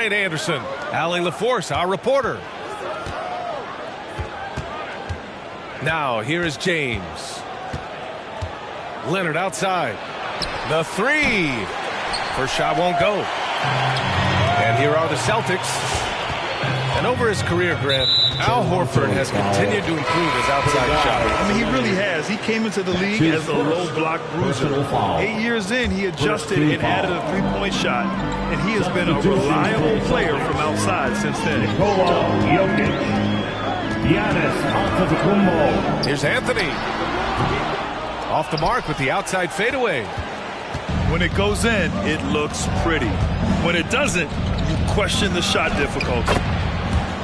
Ryan Anderson. Allie LaForce, our reporter. Now, here is James. Leonard outside. The three. First shot won't go. And here are the Celtics. And over his career, Grant, Al Horford has continued to improve his outside shot. I mean, he really has. He came into the league as a low block bruiser. 8 years in, he adjusted and added a three-point shot, and he has been a reliable player from outside since then. Here's Anthony. Off the mark with the outside fadeaway. When it goes in, it looks pretty. When it doesn't, you question the shot difficulty.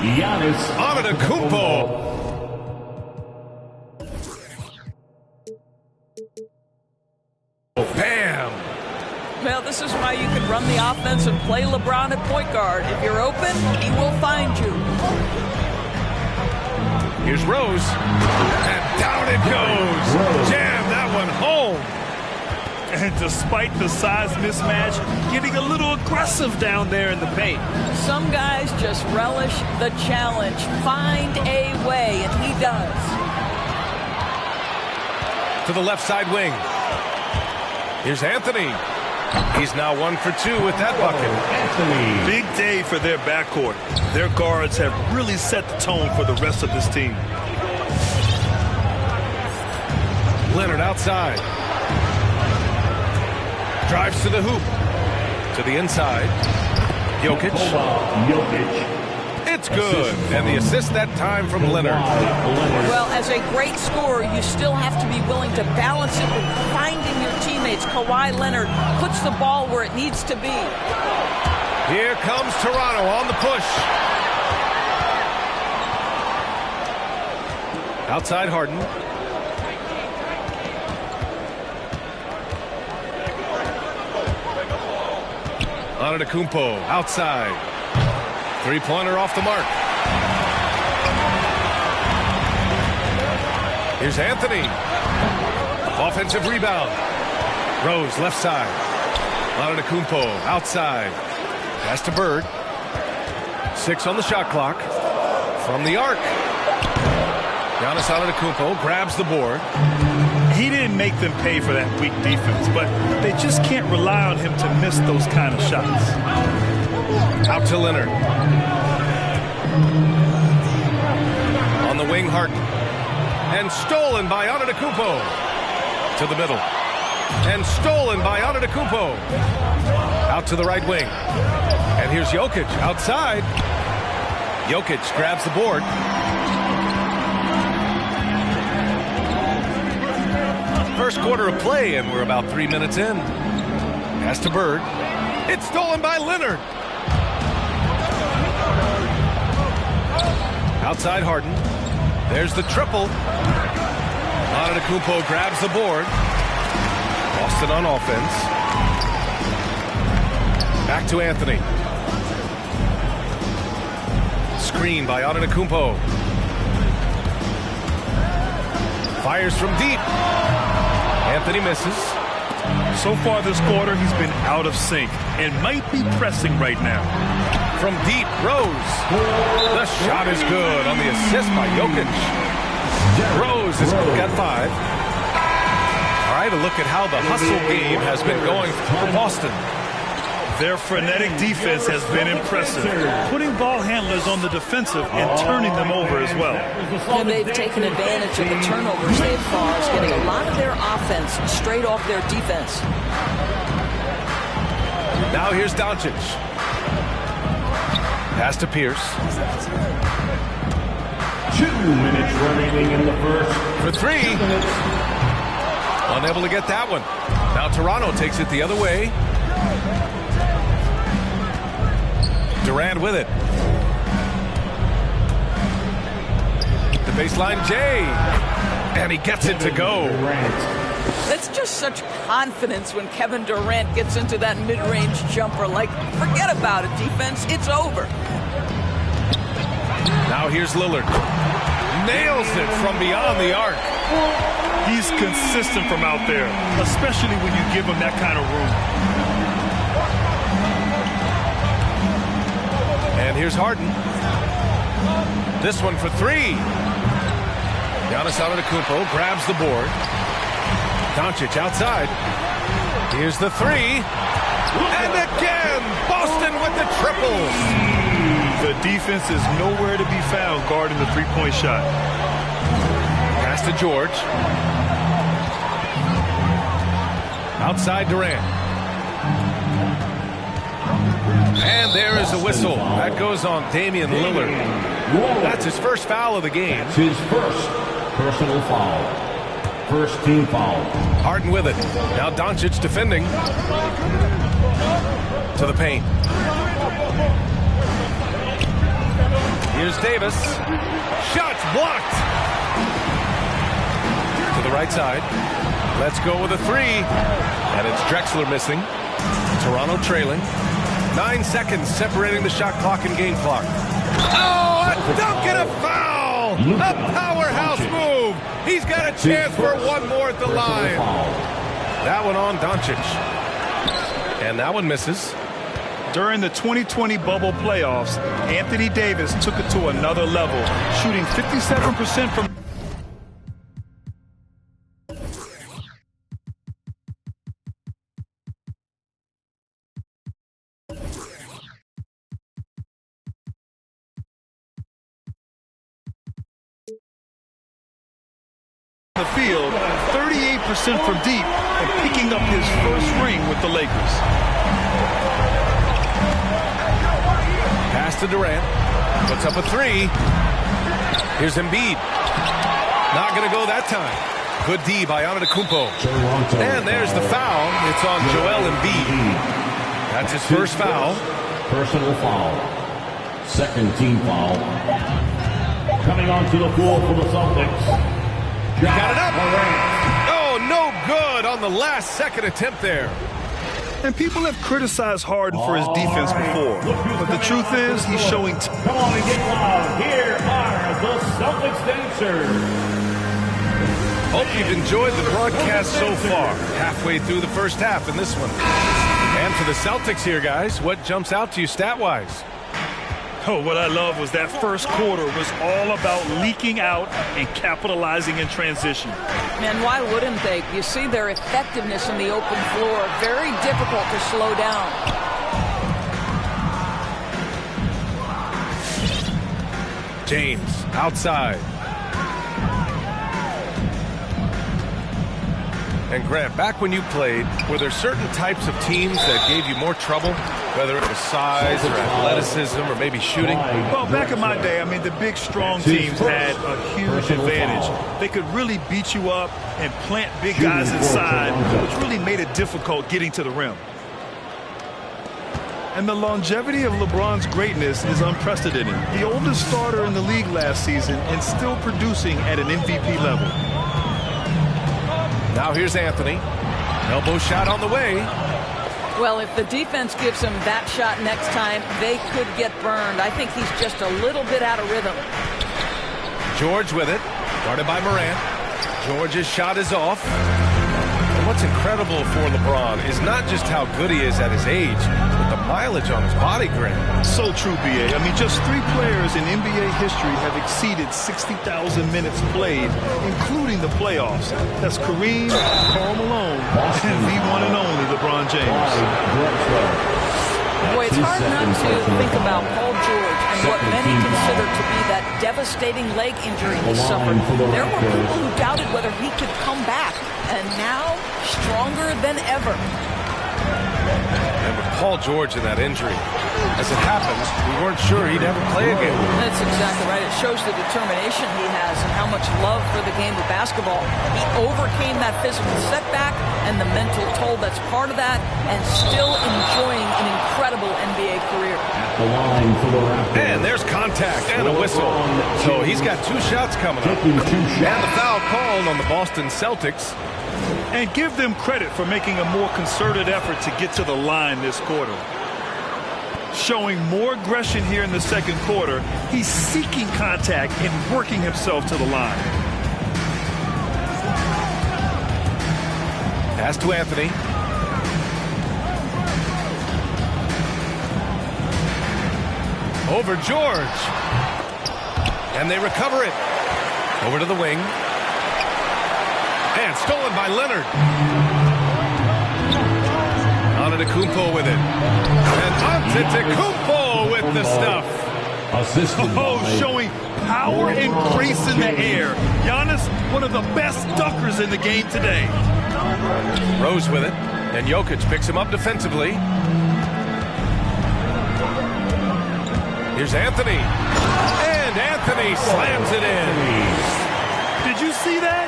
Antetokounmpo. Bam! Well, this is why you can run the offense and play LeBron at point guard. If you're open, he will find you. Here's Rose. And down it goes. Jam that one home. And despite the size mismatch, getting a little aggressive down there in the paint. Some guys just relish the challenge. Find a way, and he does. To the left side wing. Here's Anthony. He's now 1 for 2 with that bucket. Anthony. Big day for their backcourt. Their guards have really set the tone for the rest of this team. Leonard outside. Drives to the hoop. To the inside. Jokic. It's good. And the assist that time from Leonard. Well, as a great scorer, you still have to be willing to balance it with finding your teammates. Kawhi Leonard puts the ball where it needs to be. Here comes Toronto on the push. Outside Harden. Antetokounmpo outside. Three-pointer off the mark. Here's Anthony. Offensive rebound. Rose left side. Antetokounmpo outside. Pass to Bird. 6 on the shot clock. From the arc. Giannis Antetokounmpo grabs the board. He didn't make them pay for that weak defense, but they just can't rely on him to miss those kind of shots. Out to Leonard. On the wing, Harden. And stolen by Antetokounmpo. To the middle. And stolen by Antetokounmpo. Out to the right wing. And here's Jokic outside. Jokic grabs the board. First quarter of play, and we're about 3 minutes in. Pass to Bird. It's stolen by Leonard. Outside Harden. There's the triple. Antetokounmpo grabs the board. Boston on offense. Back to Anthony. Screen by Antetokounmpo. Fires from deep. Anthony misses. So far this quarter, he's been out of sync and might be pressing right now. From deep, Rose. The shot is good on the assist by Jokic. Rose is got 5. All right, a look at how the hustle game has been going for Boston. Their frenetic defense has been impressive, putting ball handlers on the defensive and turning them over as well. And they've taken advantage of the turnovers they've caused, getting a lot of their offense straight off their defense. Now here's Doncic. Pass to Pierce. 2 minutes remaining in the first. For 3. Unable to get that one. Now Toronto takes it the other way. Durant with it. The baseline, Jay. And he gets it to go. That's just such confidence when Kevin Durant gets into that mid-range jumper. Like, forget about it, defense. It's over. Now here's Lillard. Nails it from beyond the arc. He's consistent from out there, especially when you give him that kind of room. And here's Harden. This one for three. Giannis Antetokounmpo grabs the board. Doncic outside. Here's the three. And again, Boston with the triples. The defense is nowhere to be found guarding the three-point shot. Pass to George. Outside Durant. And there is a whistle. That goes on Damian Lillard. That's his first foul of the game. It's his first personal foul. First team foul. Harden with it. Now Doncic defending. To the paint. Here's Davis. Shots blocked. To the right side. Let's go with a three. And it's Drexler missing. Toronto trailing. 9 seconds separating the shot clock and game clock. Oh, a dunk and a foul! A powerhouse move! He's got a chance for one more at the line. That one on Doncic. And that one misses. During the 2020 bubble playoffs, Anthony Davis took it to another level, shooting 57% from the field, 38% from deep, and picking up his first ring with the Lakers. Pass to Durant. Puts up a three. Here's Embiid. Not going to go that time. Good D by Antetokounmpo. And there's the foul. It's on Joel Embiid. That's his first foul. Personal foul. Second team foul. Coming onto the floor for the Celtics. Got it up. Oh, no good on the last second attempt there. And people have criticized Harden for his defense before. But the truth is, he's showing... Come on and get loud. Here are the Celtics dancers. Hope you've enjoyed the broadcast so far. Halfway through the first half in this one. And for the Celtics here, guys, what jumps out to you stat-wise? Oh, what I love was that first quarter was all about leaking out and capitalizing in transition. Man, why wouldn't they? You see their effectiveness in the open floor. Very difficult to slow down. James outside. And Grant, back when you played, were there certain types of teams that gave you more trouble? Whether it was size or athleticism or maybe shooting? Well, back in my day, I mean, the big, strong teams had a huge advantage. They could really beat you up and plant big guys inside, which really made it difficult getting to the rim. And the longevity of LeBron's greatness is unprecedented. The oldest starter in the league last season and still producing at an MVP level. Now here's Anthony. Elbow shot on the way. Well, if the defense gives him that shot next time, they could get burned. I think he's just a little bit out of rhythm. George with it. Guarded by Morant. George's shot is off. And what's incredible for LeBron is not just how good he is at his age, but the mileage on his body, Grant. So true, B.A. I mean, just 3 players in NBA history have exceeded 60,000 minutes played, including the playoffs. That's Kareem, Karl Malone, and the one and only LeBron James. Boy, it's hard not to think about Paul George and what many consider to be that devastating leg injury he suffered. There were people who doubted whether he could come back, and now stronger than ever. And with Paul George in that injury, as it happens, we weren't sure he'd ever play again. That's exactly right. It shows the determination he has and how much love for the game of basketball. He overcame that physical setback and the mental toll that's part of that, and still enjoying an incredible NBA career. The line for the Raptors. And there's contact and a whistle. So he's got 2 shots coming up. Taking 2 shots. And the foul called on the Boston Celtics. And give them credit for making a more concerted effort to get to the line this quarter. Showing more aggression here in the second quarter. He's seeking contact and working himself to the line. Pass to Anthony. Over George. And they recover it. Over to the wing. And stolen by Leonard. Antetokounmpo with it. And Antetokounmpo with the stuff. Showing power and grace in the air. Giannis, one of the best dunkers in the game today. Rose with it. And Jokic picks him up defensively. Here's Anthony. And Anthony slams it in. Did you see that?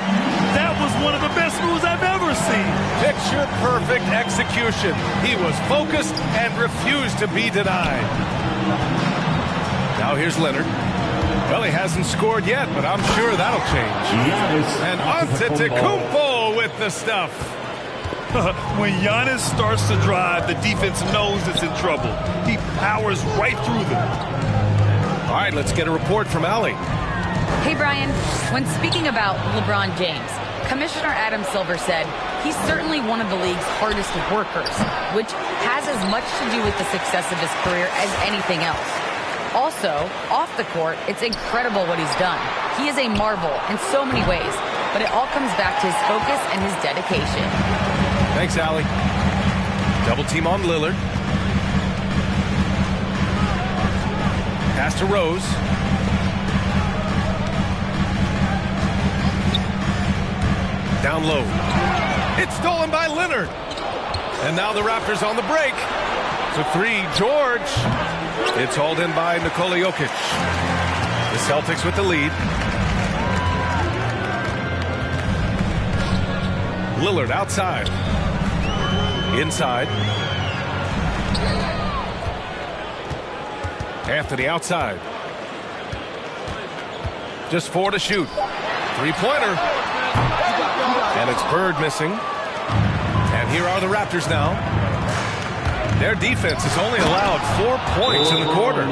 That was one of the best moves I've ever seen. Picture-perfect execution. He was focused and refused to be denied. Now here's Leonard. Well, he hasn't scored yet, but I'm sure that'll change. And Antetokounmpo with the stuff. When Giannis starts to drive, the defense knows it's in trouble. He powers right through them. All right, let's get a report from Allie. Hey, Brian. When speaking about LeBron James, Commissioner Adam Silver said he's certainly one of the league's hardest workers, which has as much to do with the success of his career as anything else. Also, off the court, it's incredible what he's done. He is a marvel in so many ways, but it all comes back to his focus and his dedication. Thanks, Allie. Double team on Lillard. Pass to Rose. Down low. It's stolen by Leonard. And now the Raptors on the break. To three, George. It's hauled in by Nikola Jokic. The Celtics with the lead. Lillard outside. Inside. Anthony outside. Just 4 to shoot. Three-pointer. And it's Bird missing. And here are the Raptors now. Their defense has only allowed 4 points in the quarter.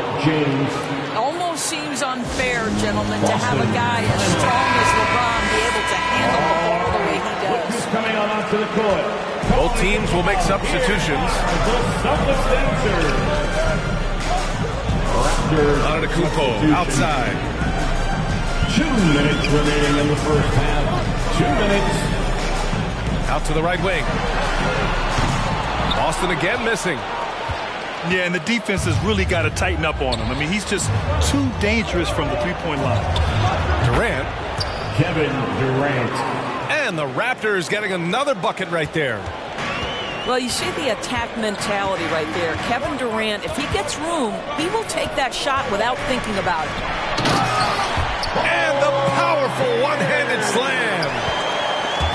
Almost seems unfair, gentlemen, to have a guy as strong as LeBron be able to handle the ball the way he does. Coming on onto the court. Both teams will make substitutions. Antetokounmpo outside. 2 minutes remaining in the first half. 2 minutes. Out to the right wing. Boston again missing. Yeah, and the defense has really got to tighten up on him. I mean, he's just too dangerous from the three-point line. Durant. Kevin Durant. And the Raptors getting another bucket right there. Well, you see the attack mentality right there. Kevin Durant, if he gets room, he will take that shot without thinking about it. And the powerful one-handed slam.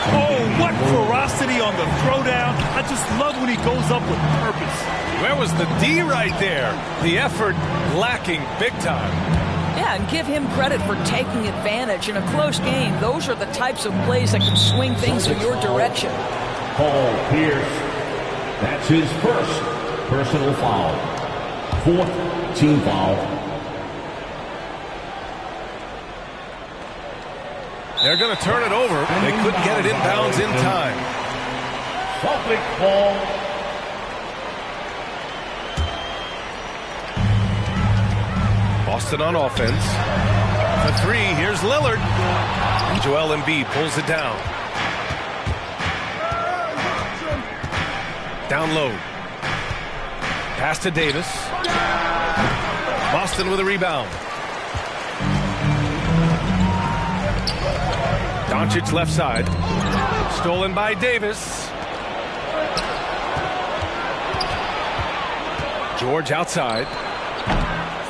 Oh, what ferocity on the throwdown. I just love when he goes up with purpose. Where was the D right there? The effort lacking big time. Yeah, and give him credit for taking advantage in a close game. Those are the types of plays that can swing things in your direction. Paul Pierce. That's his first personal foul. 4th team foul. They're going to turn it over. They couldn't get it inbounds in time. Celtic ball. Boston on offense. The three, here's Lillard. And Joel Embiid pulls it down. Down low. Pass to Davis. Boston with a rebound. Doncic left side. Stolen by Davis. George outside.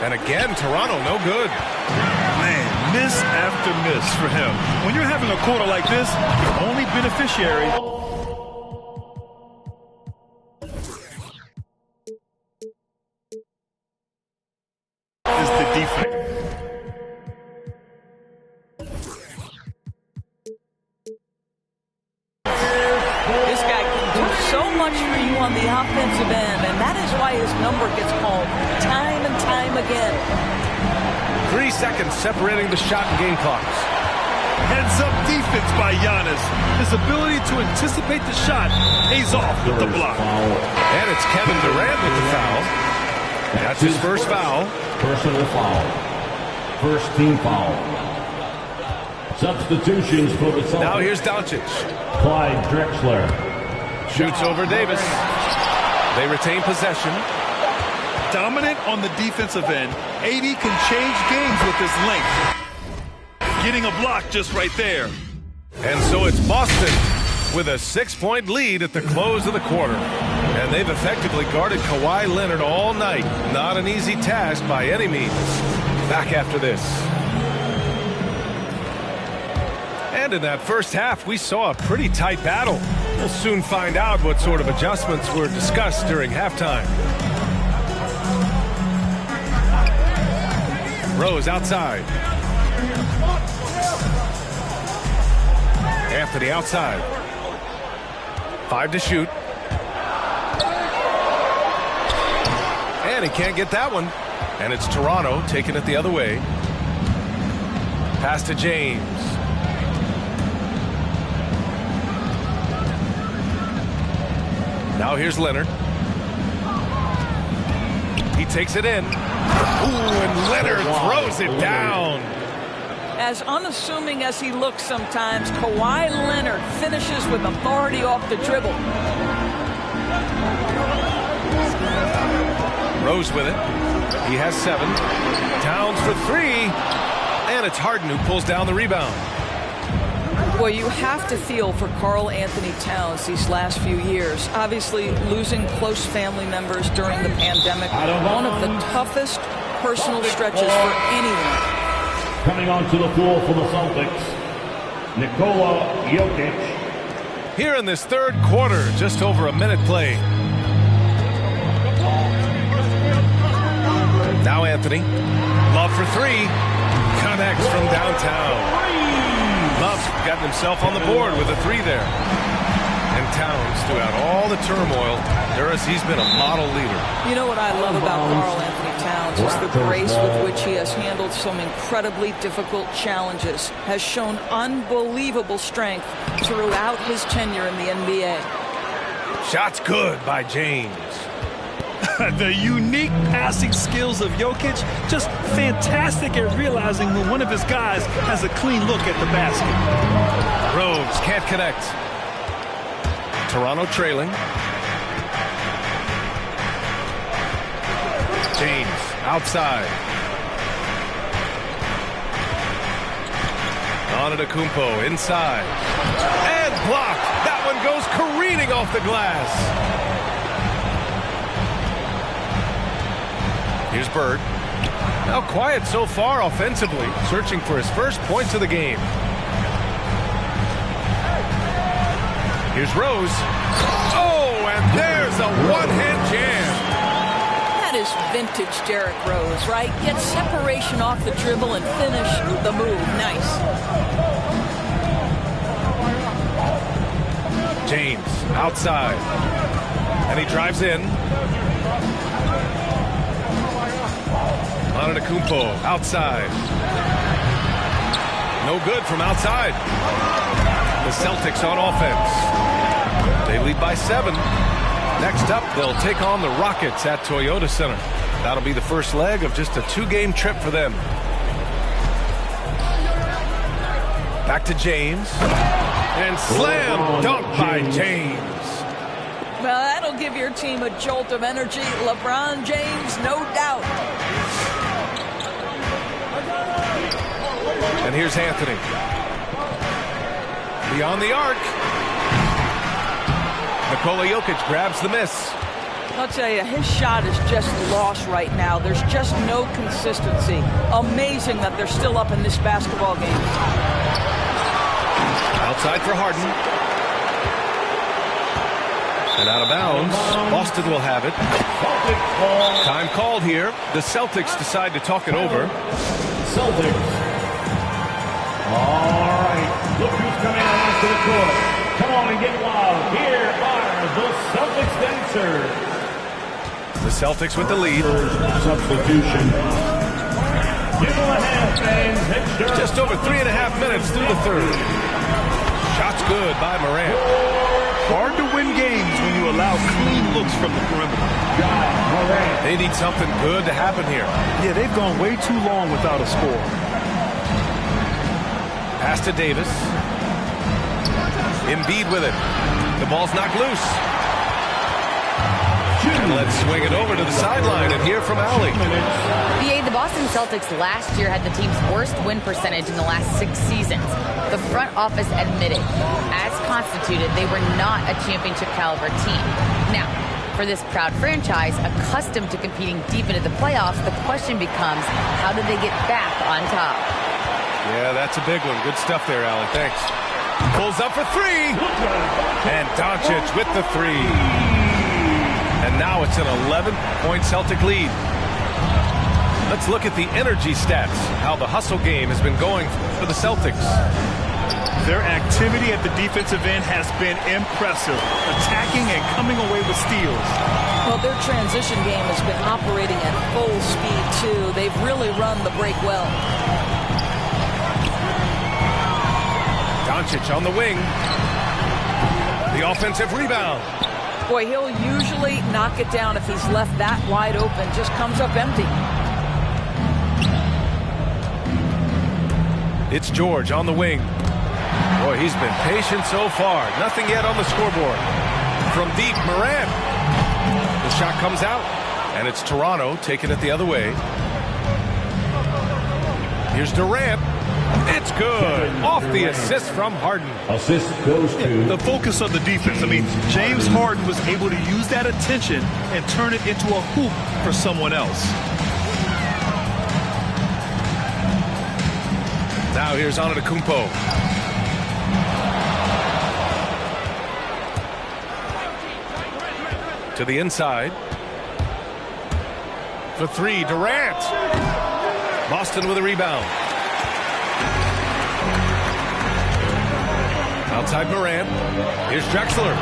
And again, Toronto no good. Man, miss after miss for him. When you're having a quarter like this, the only beneficiary is the defense. This guy can do so much for you on the offensive end, and that is why his number gets called time and time again. 3 seconds separating the shot and game clocks. Heads-up defense by Giannis. His ability to anticipate the shot pays off with the block. And it's Kevin Durant with the foul. That's his first foul. Personal foul. First team foul. Substitutions for the Celtics. Now here's Doncic. Clyde Drexler. Shoots over Davis. They retain possession. Dominant on the defensive end. AD can change games with his length. Getting a block just right there. And so it's Boston with a 6-point lead at the close of the quarter. And they've effectively guarded Kawhi Leonard all night. Not an easy task by any means. Back after this. And in that first half, we saw a pretty tight battle. We'll soon find out what sort of adjustments were discussed during halftime. Rose outside. Anthony outside. 5 to shoot. And he can't get that one. And it's Toronto taking it the other way. Pass to James. Now here's Leonard. He takes it in. Ooh, and Leonard throws it down. As unassuming as he looks sometimes, Kawhi Leonard finishes with authority off the dribble. Rose with it. He has 7. Towns for 3. And it's Harden who pulls down the rebound. Well, you have to feel for Karl Anthony Towns these last few years. Obviously, losing close family members during the pandemic, one of the toughest personal stretches for anyone. Coming onto the floor for the Celtics, Nikola Jokic. Here in this third quarter, just over a minute played. Now Anthony. Love for 3. Connects from downtown. Love's gotten himself on the board with a 3 there. And Towns, throughout all the turmoil, he's been a model leader. You know what I love about Karl Anthony Towns is the grace with which he has handled some incredibly difficult challenges, has shown unbelievable strength throughout his tenure in the NBA. Shots good by James. The unique passing skills of Jokic, just fantastic at realizing when one of his guys has a clean look at the basket. Rose can't connect. Toronto trailing. James outside. Antetokounmpo inside. And blocked. That one goes careening off the glass. Here's Bird. Now quiet so far offensively, searching for his first points of the game. Here's Rose. Oh, and there's a one-hand jam. That is vintage Derrick Rose, right? Get separation off the dribble and finish the move. Nice. James outside. And he drives in. Antetokounmpo outside. No good from outside. The Celtics on offense. They lead by 7. Next up, they'll take on the Rockets at Toyota Center. That'll be the first leg of just a 2-game trip for them. Back to James. And slam dunk by James. Well, that'll give your team a jolt of energy. LeBron James, no doubt. And here's Anthony. Beyond the arc. Nikola Jokic grabs the miss. I'll tell you, his shot is just lost right now. There's just no consistency. Amazing that they're still up in this basketball game. Outside for Harden. And out of bounds. Boston will have it. Time called here. The Celtics decide to talk it over. Celtics. All right. Look who's coming out onto the court. Come on and get loud. Here are the Celtics dancers. The Celtics with the lead. Substitution. Give them a hand, fans. Just over 3.5 minutes through the third. Shots good by Morant. hard to win games when you allow clean looks from the perimeter. They need something good to happen here. Yeah, they've gone way too long without a score. Pass to Davis. Embiid with it. The ball's knocked loose. And let's swing it over to the sideline and hear from Allie. The Boston Celtics last year had the team's worst win percentage in the last 6 seasons. The front office admitted, as constituted, they were not a championship caliber team. Now, for this proud franchise, accustomed to competing deep into the playoffs, the question becomes, how do they get back on top? Yeah, that's a big one. Good stuff there, Allie. Thanks. Pulls up for three. And Doncic with the three. And now it's an 11-point Celtic lead. Let's look at the energy stats, how the hustle game has been going for the Celtics. Their activity at the defensive end has been impressive, attacking and coming away with steals. Well, their transition game has been operating at full speed, too. They've really run the break well. Doncic on the wing. The offensive rebound. Boy, he'll usually knock it down if he's left that wide open. Just comes up empty. It's George on the wing. Boy, he's been patient so far. Nothing yet on the scoreboard. From deep, Morant. The shot comes out, and it's Toronto taking it the other way. Here's Durant. It's good. Off the assist from Harden. Assist goes to the focus of the defense. I mean, James Harden was able to use that attention and turn it into a hoop for someone else. Now here's Antetokounmpo. To the inside. For three, Durant. Boston with a rebound. Outside Morant. Here's Drexler.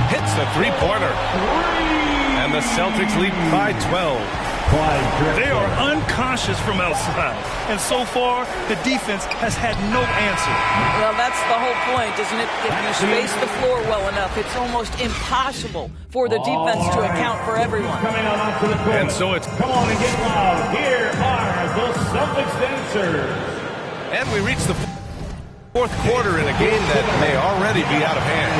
Hits the three-pointer. And the Celtics lead by 12. They are unconscious from outside. And so far, the defense has had no answer. Well, that's the whole point, isn't it? If you space the floor well enough, it's almost impossible for the defense to account for everyone. And so it's... Come on and get loud. Here are the Celtics dancers. And we reach the fourth quarter in a game that may already be out of hand.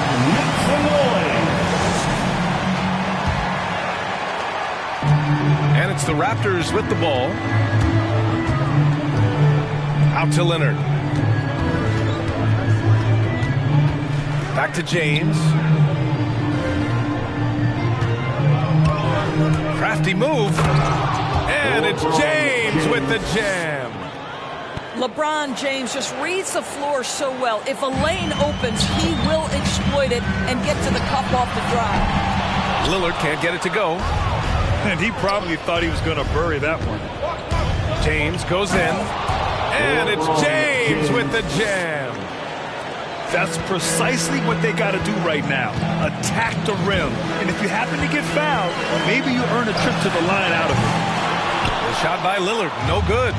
And it's the Raptors with the ball. Out to Leonard. Back to James. Crafty move. And it's James with the jam. LeBron James just reads the floor so well. If a lane opens, he will exploit it and get to the cup off the drive. Lillard can't get it to go. And he probably thought he was going to bury that one. James goes in. And it's James with the jam. That's precisely what they got to do right now. Attack the rim. And if you happen to get fouled, maybe you earn a trip to the line out of it. The shot by Lillard, no good.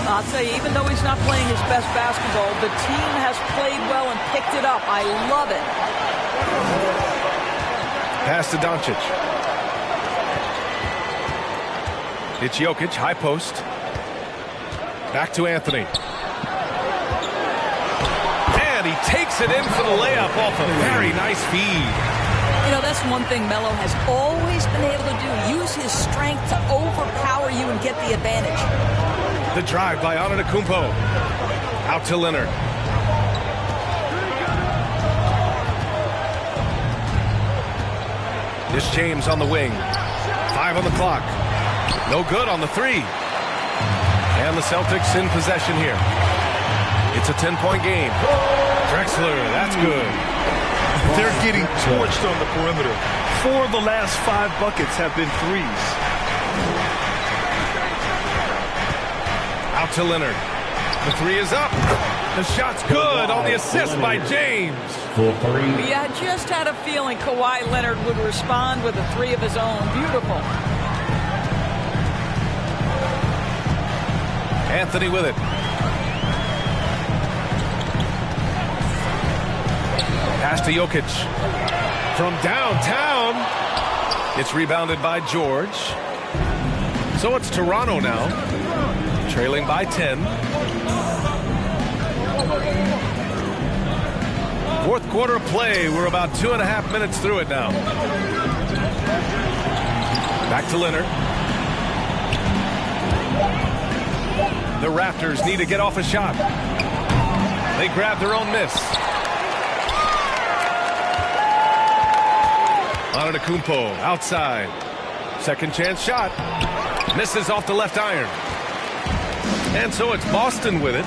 I'll tell you, even though he's not playing his best basketball, the team has played well and picked it up. I love it. Pass to Doncic. It's Jokic, high post. Back to Anthony. And he takes it in for the layup off a very nice feed. You know, that's one thing Melo has always been able to do. Use his strength to overpower you and get the advantage. The drive by Antetokounmpo. Out to Leonard. This James on the wing. 5 on the clock. No good on the three. And the Celtics in possession here. It's a 10-point game. Drexler, that's good. They're getting torched on the perimeter. 4 of the last 5 buckets have been threes. Out to Leonard. The three is up. The shot's good on the assist by James. For three. Yeah, I just had a feeling Kawhi Leonard would respond with a three of his own. Beautiful. Anthony with it. Pass to Jokic. From downtown. It's rebounded by George. So it's Toronto now. Trailing by 10. Fourth quarter of play. We're about 2.5 minutes through it now. Back to Leonard. The Raptors need to get off a shot. They grab their own miss. Antetokounmpo outside. Second chance shot. Misses off the left iron. And so it's Boston with it.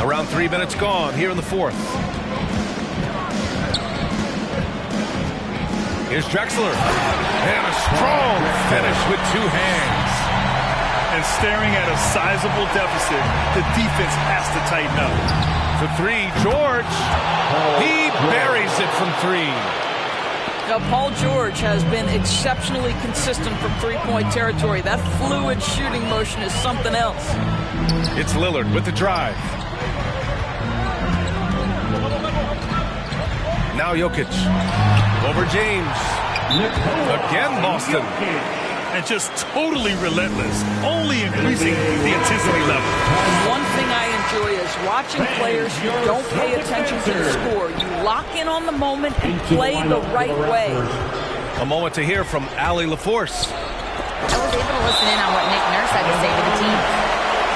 Around 3 minutes gone here in the fourth. Here's Drexler. And a strong finish with two hands. And staring at a sizable deficit, the defense has to tighten up. For three, George. He buries it from three. Now, Paul George has been exceptionally consistent from three-point territory. That fluid shooting motion is something else. It's Lillard with the drive. Now Jokic. Over James. Again Boston. And just totally relentless, only increasing the intensity level. One thing I enjoy is watching players who don't pay attention to the score. You lock in on the moment and play the right way. A moment to hear from Allie LaForce. I was able to listen in on what Nick Nurse had to say to the team.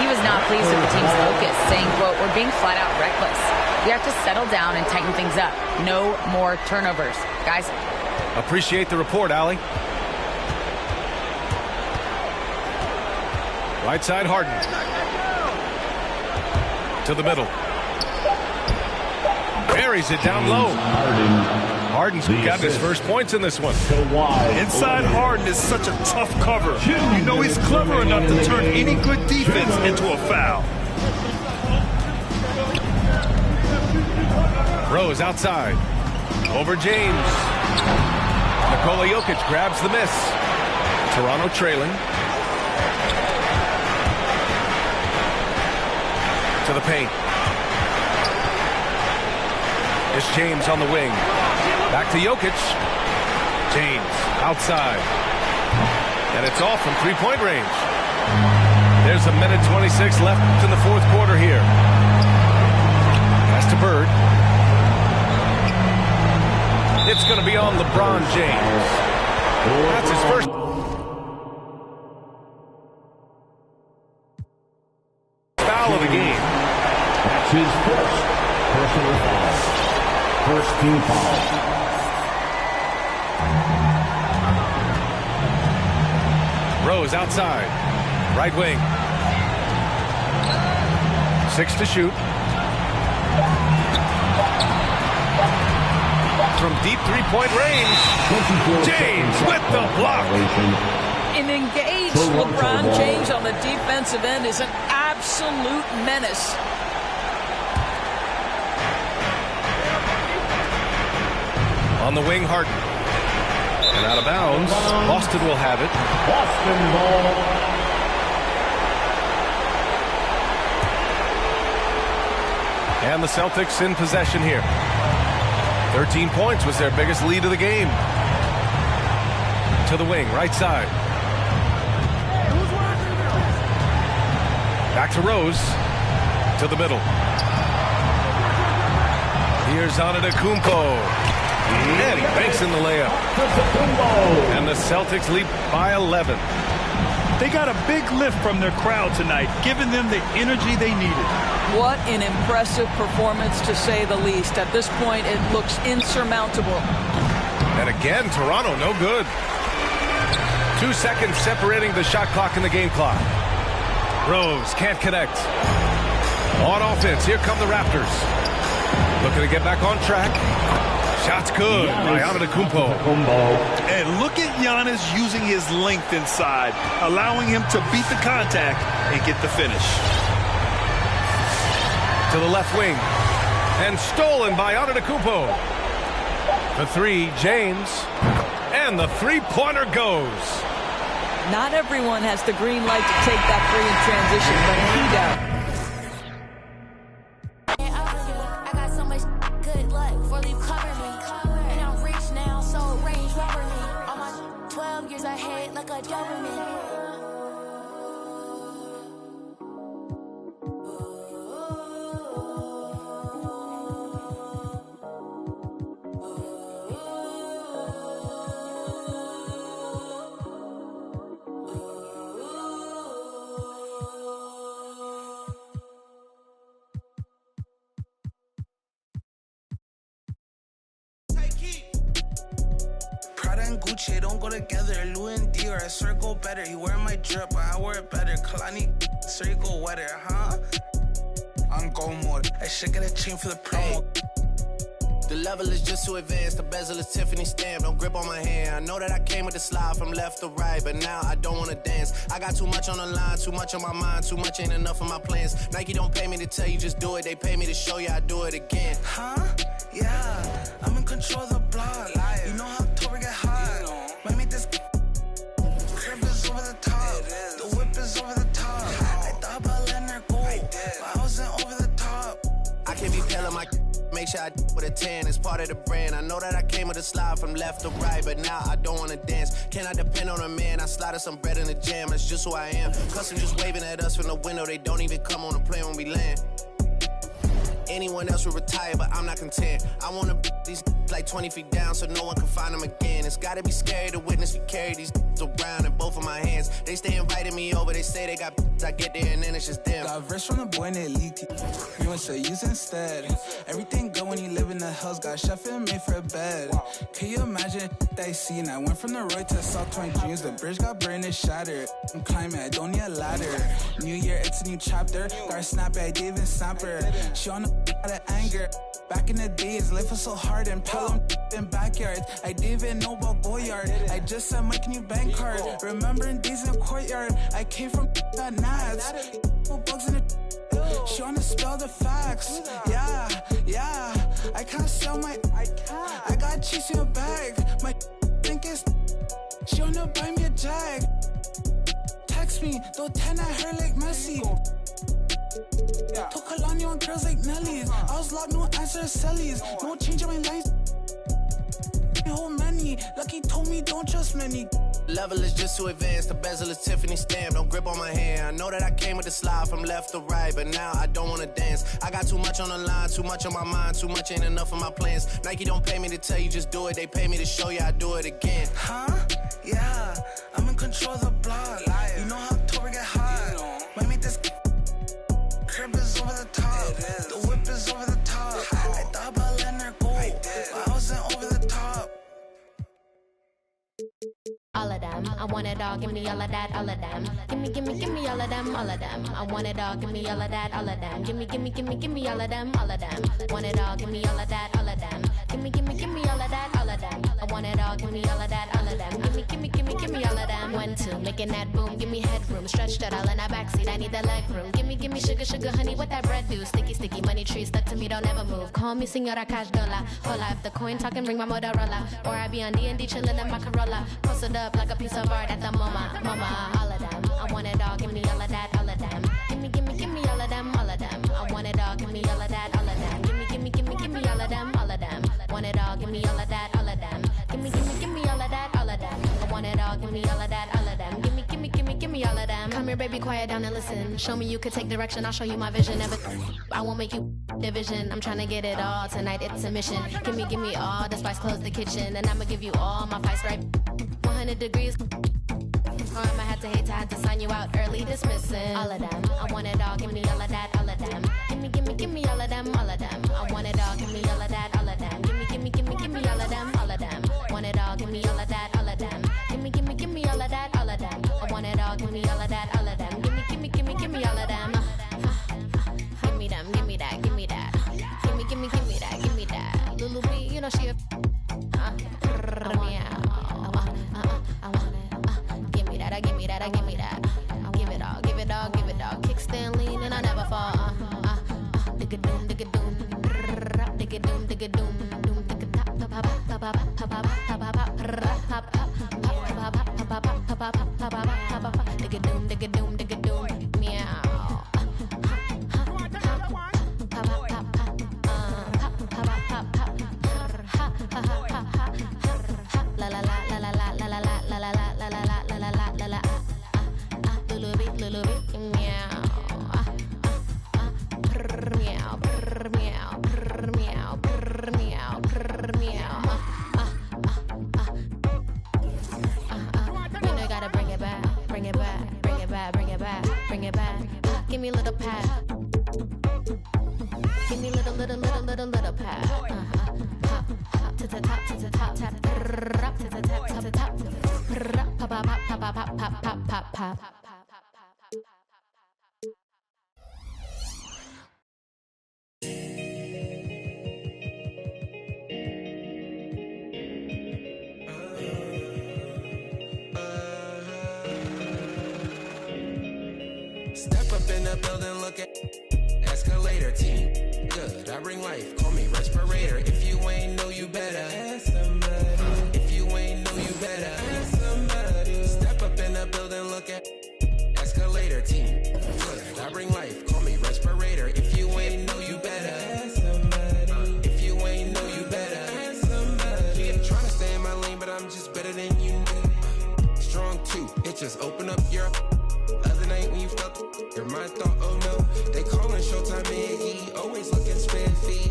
He was not pleased with the team's focus, saying, quote, "We're being flat out reckless. We have to settle down and tighten things up. No more turnovers." Guys. Appreciate the report, Allie. Right side, Harden. To the middle. Buries it down low. Harden's got his first points in this one. Inside Harden is such a tough cover. You know he's clever enough to turn any good defense into a foul. Rose outside. Over James. Nikola Jokic grabs the miss. Toronto trailing. To the paint. It's James on the wing. Back to Jokic. James outside. And it's off from three-point range. There's a minute 26 left in the fourth quarter here. Pass to Bird. It's going to be on LeBron James. That's his first. Foul of the game. That's his first personal foul. First team foul. Rose outside. Right wing. 6 to shoot. From deep three-point range. James with the block. An engaged LeBron James on the defensive end is an absolute menace. On the wing, Harden. And out of bounds. Boston will have it. Boston ball. And the Celtics in possession here. 13 points was their biggest lead of the game. To the wing, right side. Back to Rose. To the middle. Here's Antetokounmpo. And he banks in the layup. And the Celtics lead by 11. They got a big lift from their crowd tonight, giving them the energy they needed. What an impressive performance, to say the least. At this point, it looks insurmountable. And again, Toronto, no good. 2 seconds separating the shot clock and the game clock. Rose can't connect. On offense, here come the Raptors. Looking to get back on track. Shot's good by Antetokounmpo. And look at Giannis using his length inside, allowing him to beat the contact and get the finish. To the left wing. And stolen by Antetokounmpo. The three, James. And the three-pointer goes. Not everyone has the green light to take that three in transition, but he does. niggas I hate like a Doberman. Gucci don't go together. Louis and Dior, I swear go better. He wear my drip, but I wear it better. Kalani, swear you go wetter, huh? I'm go mode. I should get a chain for the promo. The level is just too advanced. The bezel is Tiffany stamp. Don't grip on my hand. I know that I came with the slide from left to right, but now I don't wanna dance. I got too much on the line, too much on my mind, too much ain't enough of my plans. Nike don't pay me to tell you just do it. They pay me to show you I do it again. Huh? Yeah, I'm in control of the block. You know how October get hot. Might make this crib is over the top. The whip is over the top. I thought about letting her go, but I wasn't over the top. I can't be pale on my make sure I with a 10. It's part of the brand. I know that I came with a slide from left to right, but now I don't wanna dance. Can I depend on a man? I slotted some bread in the jam. That's just who I am. Custom just waving at us from the window. They don't even come on the plane when we land. Anyone else would retire, but I'm not content. I wanna these like 20 feet down so no one can find them again. It's gotta be scary to witness me carry these around in both of my hands. They stay inviting me over, they say they got I get there and then it's just them. Got verse from the boy and they leaked. You want to use instead. Everything good when you live in the hills. Got chef and made for a bed. Can you imagine that I seen? I went from the Roy to South 20 dreams. The bridge got burned and shattered. I'm climbing, I don't need a ladder. New year, it's a new chapter. Got a snap, I didn't even snap her. She on the out of anger. Back in the days, life was so hard and Pelham in backyards. I didn't even know about Goyard. I just said Mike new bank card. Remembering days in the courtyard. I came from that Nats. Bugs in the she wanna spell the facts. Yeah. I can't sell my I got cheese in a bag. My think it's she wanna buy me a jag. Text me, though 10 at her like Messi. Took Kalani on girls like Nelly's. I was locked, no answer to Sally's. No change on my lines. Whole many. Lucky told me don't trust many. Level is just too advanced. The bezel is Tiffany stamp. Don't grip on my hand. I know that I came with the slide from left to right, but now I don't wanna dance. I got too much on the line, too much on my mind, too much ain't enough of my plans. Nike don't pay me to tell you just do it. They pay me to show you I do it again. Huh? Yeah, I'm in control of the block. You know how October get hot. Might make this crib is over the top. The whip is over the top. I thought about letting her go, but I wasn't over the top. All of them, I want it all, give me all of that, all of them. Give me all of them, all of them. I want it all, give me all of that, all of them. Give me all of them, all of them. Want it all, give me all of that, all of them. Give me all of that, all of them. I want it all, give me all of that, all of them. Give me all of them. 1, 2, making that boom, give me headroom. Stretched out all in that backseat, I need the leg room. Give me sugar, honey, what that bread do? Sticky, money tree stuck to me, don't ever move. Call me Senora Cash Dollar. Hola, if the coin talking, bring my Motorola. Or I be on D&D chillin' in my Corolla. Posted up like a piece of art at the MoMA, all of them. I want it all, give me all of that, all of them. Give me all of them, all of them. I want it all, give me all of that, all of them. Give me all of them, all of them. Want it all, give me all of that, all of them. Give me all of that, all of them. I want it all, give me all of that, all of them. Give me all of them. Come here, baby, quiet down and listen. Show me you could take direction, I'll show you my vision. I won't make you division. I'm trying to get it all tonight, it's a mission. Give me all the spice, close the kitchen, and I'ma give you all my spice right. 100 degrees. Or I might have to sign you out early dismissing. All of them, I want it all, give me all of that, all of them. Give me all of them, all of them. I want it all, give me all of that, all of them. Give me all of them, all of them. Want it all, give me all of that, all of them. Give me all of that, all of them. I want it all, give me all of that, all of them. Give me all of them. Give me them, give me that, give me that. Give me that, give me that. Lulu B, you know she a I want it. Give me that, give me that, give me that. Give it all, give it all, give it all. Kickstand lean and I never fall. Digga doom, digga doom, digga doom, digga doom, doom, digga tap, tap, tap, tap, tap, tap, digga doom, digga doom, digga doom, meow. La la la la la la la la la la la la it back. Give me a little pat. Give me a little pat. Hop to the top, to the top, tap, up to the top, to the top, pop, pop, pop, pop, pop, pop, pop, pop, pop. Step up in the building, look at escalator team. Good, I bring life, call me respirator. If you ain't know, you better ask somebody. If you ain't know, you better ask somebody. Step up in the building, look at escalator team. Good, I bring life, call me respirator. If you ain't know, you better ask somebody. If you ain't know, you better ask somebody. I'm trying to stay in my lane, but I'm just better than you. Strong too, it just open up your other night when you felt your mind thought, oh no, they callin' Showtime Iggy, always looking spiffy.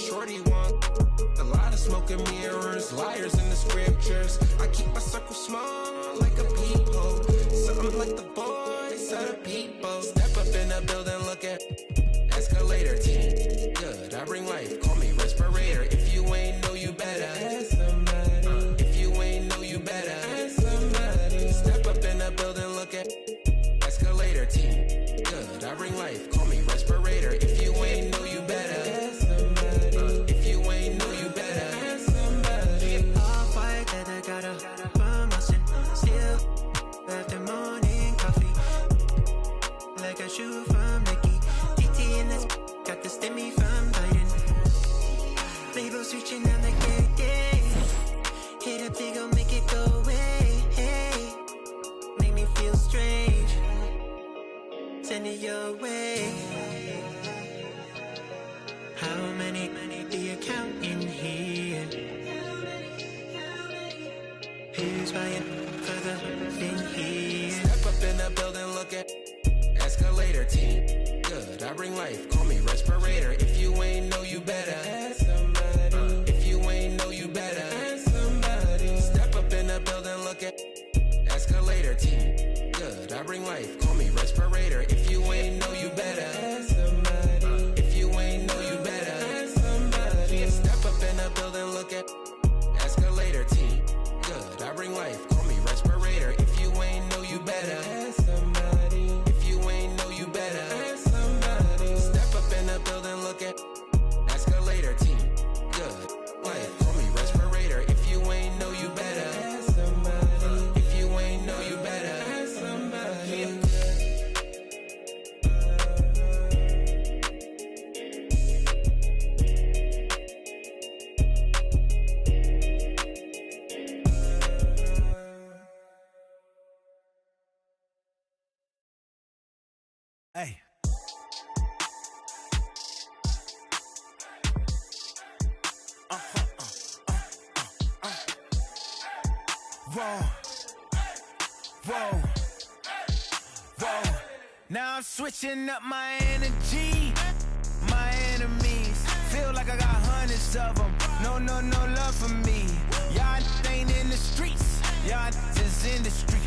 Shorty want a lot of smoke and mirrors, liars in the scriptures. I keep my circle small like a peephole, something like the voice of the people. Step up in the building, look at escalator team. Good, I bring life, call me respirator. If you ain't know, you better ask somebody. If you ain't know, you better ask somebody. Step up in the building, look at escalator team. Good, I bring life, call me respirator. If you ain't know, you better ask somebody. If you ain't know, you better ask somebody. All fire together, got a promotion. Still after morning coffee, like a shoe from Nike. DT in this, got the stimmy from Biden. Labels reaching on the gate. Hit up, they gon' make it go away. Hey, make me feel strange. Send it your way. How many do you count in here? Who's buying for the thing here? Step up in the building, look at escalator team. Good, I bring life, call me respirator. If you ain't know, you better ask somebody. If you ain't know, you better ask somebody. Step up in the building, look at escalator team. Good, I bring life, call me respirator. If you ain't know, you better ask somebody. If you ain't know, you better ask somebody. Step up in the building, look at escalator team. Good, I bring life, call me respirator. If you ain't know, you better ask somebody. If you ain't know, you better ask somebody. Step up in the building, look at escalator team. Good, life, call me respirator. If you ain't know, you better ask somebody. If you ain't know, you better ask somebody. Hey. Whoa. Whoa. Whoa. Now I'm switching up my energy. My enemies feel like I got hundreds of them. No love for me. Y'all ain't in the streets. Y'all just in the street.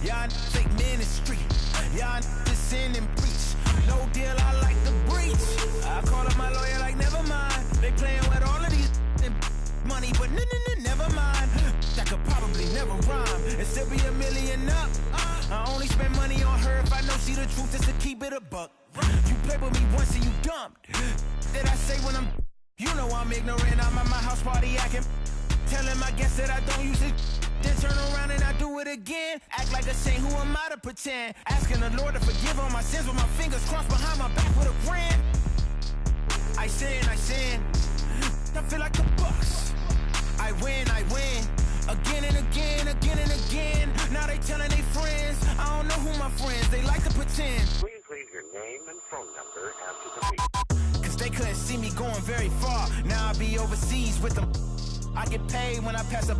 Y'all fake ministry. Y'all just in and preach. No deal, I like the breach. I call up my lawyer like, never mind. They playing with all of these money, but never mind. That could probably never rhyme and still be $1 million up. I only spend money on her if I know she the truth, just to keep it a buck. You play with me once and you dumped. Did I say when I'm, you know I'm ignorant. I'm at my house party acting, telling my guests that I don't use it. Then turn around and I do it again. Act like a saint, who am I to pretend? Asking the Lord to forgive all my sins with my fingers crossed behind my back with a grin. I sin. I feel like the Bucks. I win. Again and again. Now they telling their friends. I don't know who my friends, they like to pretend. Please leave your name and phone number after the beep. Cause they couldn't see me going very far. Now I be overseas with them. I get paid when I pass a,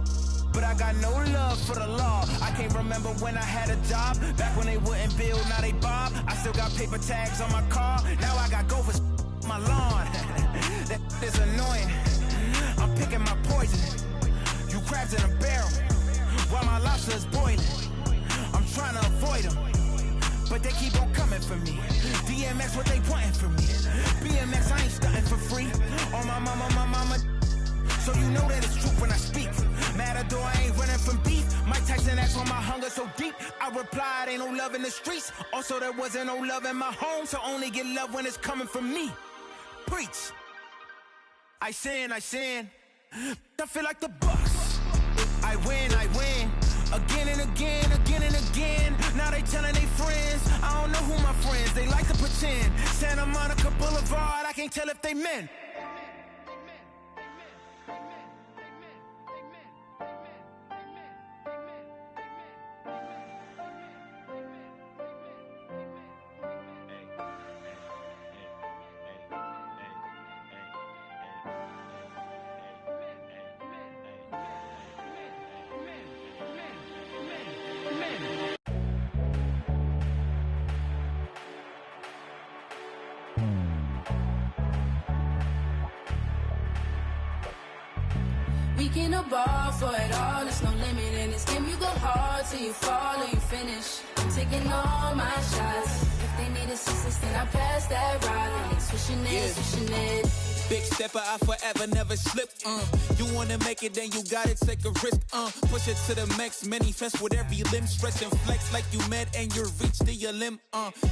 but I got no love for the law. I can't remember when I had a job. Back when they wouldn't build, now they bob. I still got paper tags on my car. Now I got gophers my lawn. That is annoying. I'm picking my poison. You crabs in a barrel while my lobster is boiling. I'm trying to avoid them. but they keep on coming for me. DMX, what they wanting from me? BMX, I ain't stunting for free. On my mama. So you know that it's true when I speak. Matador, I ain't running from beef. Mike Tyson asked why my hunger so deep. I replied, ain't no love in the streets. Also, there wasn't no love in my home, so only get love when it's coming from me. Preach. I sin. I feel like the Bucks. I win. Again and again. Now they telling they friends. I don't know who my friends. They like to pretend. Santa Monica Boulevard, I can't tell if they men. We can ball for it all, there's no limit in this game. You go hard till you fall or you finish. I'm taking all my shots. If they need assistance, then I pass that rock. And they swishing it. Big stepper, I forever never slip. You wanna make it, then you gotta take a risk. Push it to the max, manifest with every limb. Stretch and flex like you mad and you reach to your limb.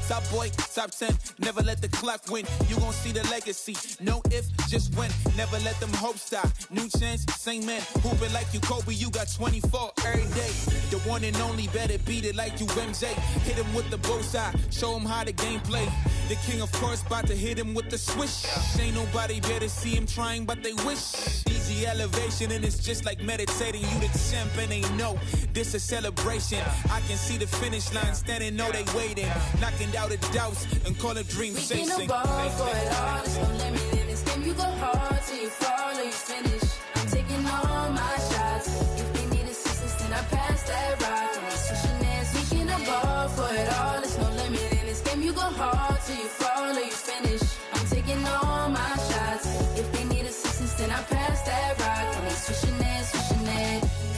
Top boy, top 10, never let the clock win. You gon' see the legacy, no if, just when. Never let them hopes stop. New chance, same man. Hooping like you Kobe, you got 24 every day. The one and only, better beat it like you MJ. Hit him with the bullseye, show him how the game play. The king, of course, about to hit him with the swish. Ain't nobody better see him trying, but they wish. Easy elevation, and it's just like meditating. You the champ, and they know this a celebration. I can see the finish line, standing, know they waiting. Knocking out the doubts and call it dream chasing. We can ball for it all, there's no limit in this game. You go hard till you fall or you finish. I'm taking all my shots. If they need assistance, then I pass that rock. And they switching hands. We can ball for it all, there's no limit in this game. You go hard till you fall or you finish. I'm taking all my shots. If they need assistance, then I pass that rock. And they switching it.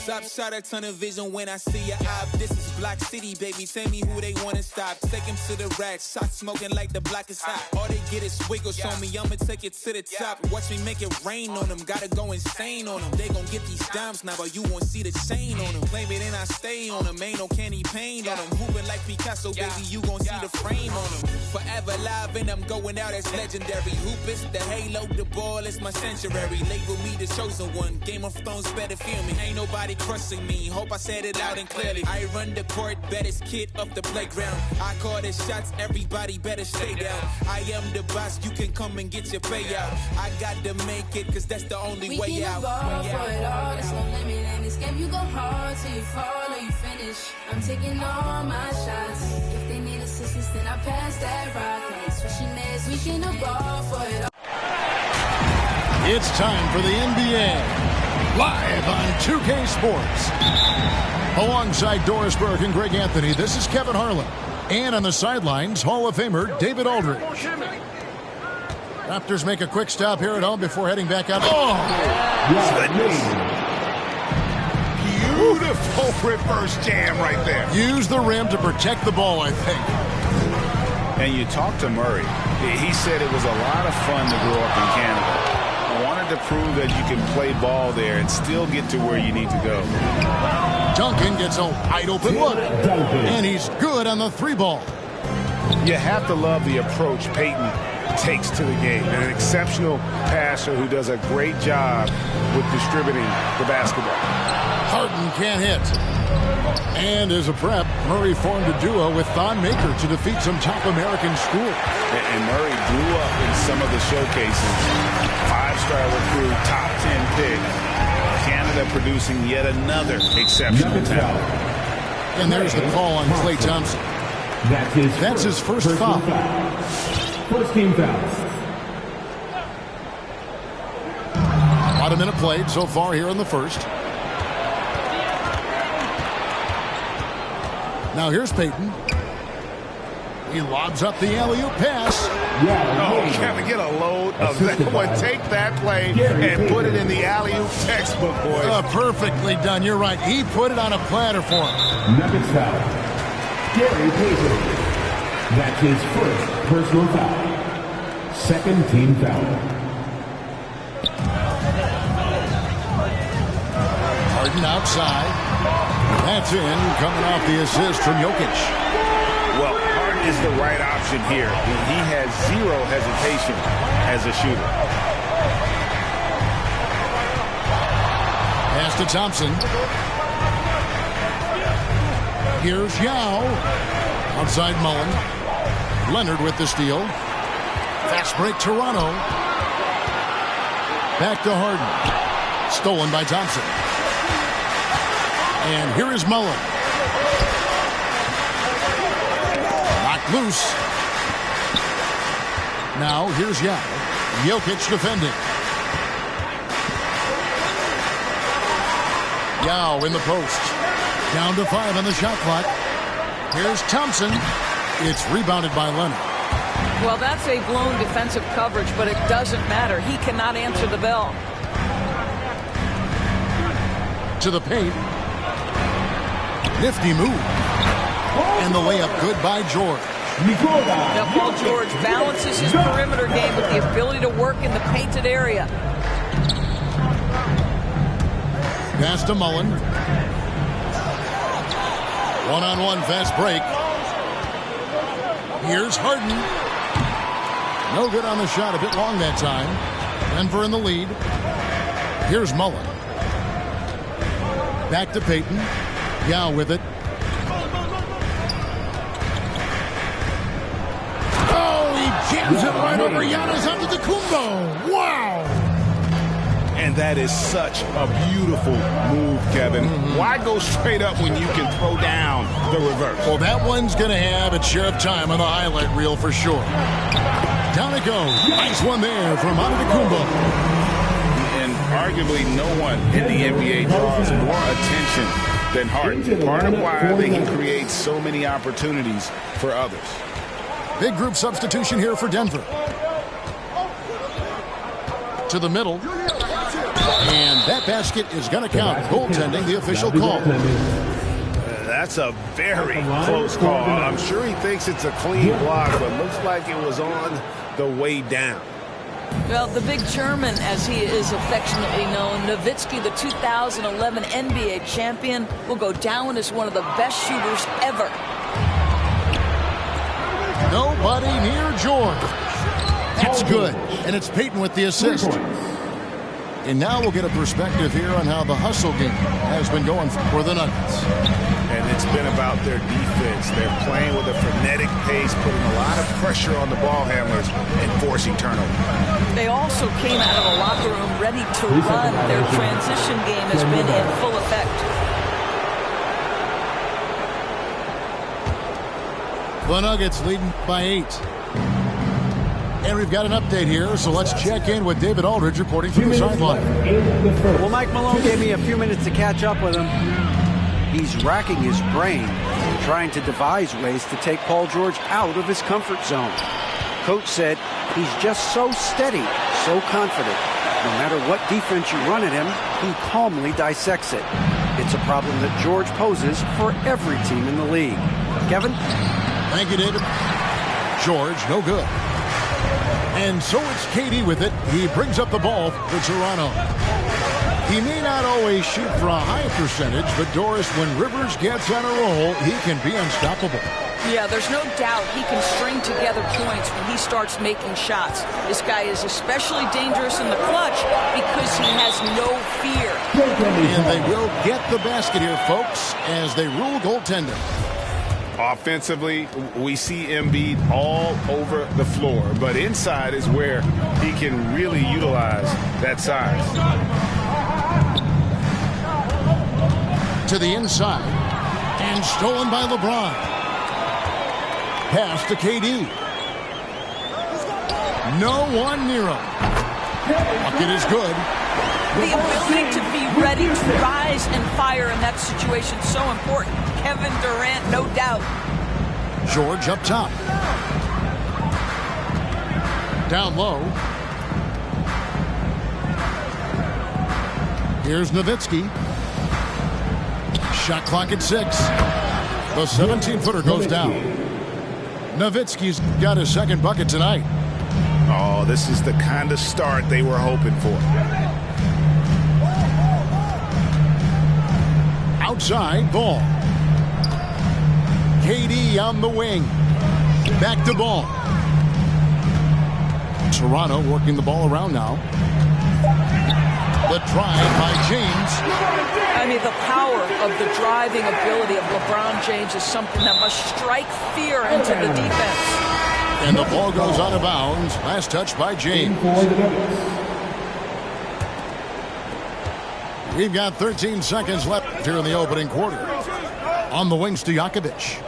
Top shot a ton of vision when I see your eye. This is Block City, baby. Tell me who they wanna stop. Take him to the rack. Shot smoking like the block is hot. All they get is wiggles on me. I'ma take it to the top. Watch me make it rain on them. Gotta go insane on them. They gon' get these dimes now, but you won't see the chain on them. Claim it and I stay on them. Ain't no candy paint on them. Hooping like Picasso, baby. You gon' see the frame on them. Forever live and I'm going out as legendary. Hoop is the halo, the ball is my sanctuary. Label me the chosen one. Game of Thrones better feel me. Ain't nobody crushing me. Hope I said it loud and clearly. I run the court, baddest kid off the playground. I call the shots, everybody better stay down. I am the boss, you can come and get your payout. I got to make it, cause that's the only way out. We can ball for it all, there's no limit in this game. You go hard till you fall or you finish. I'm taking all my shots. If they need assistance, then I pass that rock. And they switching this, we can ball for it all. It's time for the NBA. Live on 2K Sports. Alongside Doris Burke and Greg Anthony, this is Kevin Harlan. And on the sidelines, Hall of Famer David Aldridge. Raptors make a quick stop here at home before heading back out. Oh! Beautiful reverse jam right there. Use the rim to protect the ball, I think. And you talked to Murray. He said it was a lot of fun to grow up in Canada. Wanted to prove that you can play ball there and still get to where you need to go. Duncan gets a wide open look, and he's good on the three ball. You have to love the approach Peyton takes to the game. An exceptional passer who does a great job with distributing the basketball. Harden can't hit. And as a prep, Murray formed a duo with Thon Maker to defeat some top American schools. And Murray blew up in some of the showcases. Five-star recruit, top 10 pick. Canada producing yet another exceptional talent. And there's the call on Klay Thompson. That's his first foul. First team foul. About a minute played so far here in the first. Now here's Peyton. He lobs up the alley-oop pass. Kevin, get a load of that one. Take that play and put it in the alley-oop textbook, boys. Perfectly done. You're right. He put it on a platter for him. Nuggets foul. Gary Payton. That's his first personal foul. Second team foul. Harden outside. That's in, coming off the assist from Jokic. Well, Harden is the right option here. He has zero hesitation as a shooter. Pass to Thompson. Here's Yao. Outside Mullen. Leonard with the steal. Fast break Toronto. Back to Harden. Stolen by Thompson. And here is Mullen. Knocked loose. Now here's Yao. Jokic defending. Yao in the post. Down to 5 on the shot clock. Here's Thompson. It's rebounded by Leonard. Well, that's a blown defensive coverage, but it doesn't matter. He cannot answer the bell. To the paint. Nifty move. And the layup good by George. Now, Paul George balances his perimeter game with the ability to work in the painted area. Pass to Mullen. One-on-one fast break. Here's Harden. No good on the shot. A bit long that time. Denver in the lead. Here's Mullen. Back to Payton. Yao with it. Oh, he jams it right over Giannis Antetokounmpo. Wow! And that is such a beautiful move, Kevin. Why go straight up when you can throw down the reverse? Well, that one's going to have its share of time on the highlight reel for sure. Down it goes. Nice one there from Antetokounmpo. And arguably no one in the NBA draws more attention than Harden. Part of why they can create so many opportunities for others. Big group substitution here for Denver. To the middle. And that basket is going to count. Goaltending, the official call. That's a very close call. I'm sure he thinks it's a clean block, but looks like it was on the way down. Well, the big German, as he is affectionately known, Nowitzki, the 2011 NBA champion, will go down as one of the best shooters ever. Nobody near George. That's good. And it's Payton with the assist. And now we'll get a perspective here on how the hustle game has been going for the Nuggets. And it's been about their defense. They're playing with a frenetic pace, putting a lot of pressure on the ball handlers and forcing turnovers. They also came out of the locker room ready to run. Their transition game has been in full effect. The Nuggets leading by 8. And we've got an update here, so let's check in with David Aldridge reporting from the sideline. Well, Mike Malone gave me a few minutes to catch up with him. He's racking his brain, trying to devise ways to take Paul George out of his comfort zone. Coach said he's just so steady, so confident. No matter what defense you run at him, he calmly dissects it. It's a problem that George poses for every team in the league. Kevin? Thank you, David. George, no good. And so it's KD with it. He brings up the ball for Toronto. He may not always shoot for a high percentage, but Doris, when Rivers gets on a roll, he can be unstoppable. Yeah, there's no doubt he can string together points when he starts making shots. This guy is especially dangerous in the clutch because he has no fear. And they will get the basket here, folks, as they rule goaltending. Offensively, we see Embiid all over the floor, but inside is where he can really utilize that size. To the inside, and stolen by LeBron. Pass to KD. No one near him. Bucket is good. The ability to be ready to rise and fire in that situation is so important. Kevin Durant, no doubt. George up top. Down low. Here's Nowitzki. Shot clock at 6. The 17-footer goes down. Nowitzki's got his second bucket tonight. Oh, this is the kind of start they were hoping for. Outside ball. KD on the wing. Back to ball. Toronto working the ball around now. The drive by James. I mean, the power of the driving ability of LeBron James is something that must strike fear into the defense. And the ball goes out of bounds. Last touch by James. We've got 13 seconds left here in the opening quarter. On the wing, Stojakovic.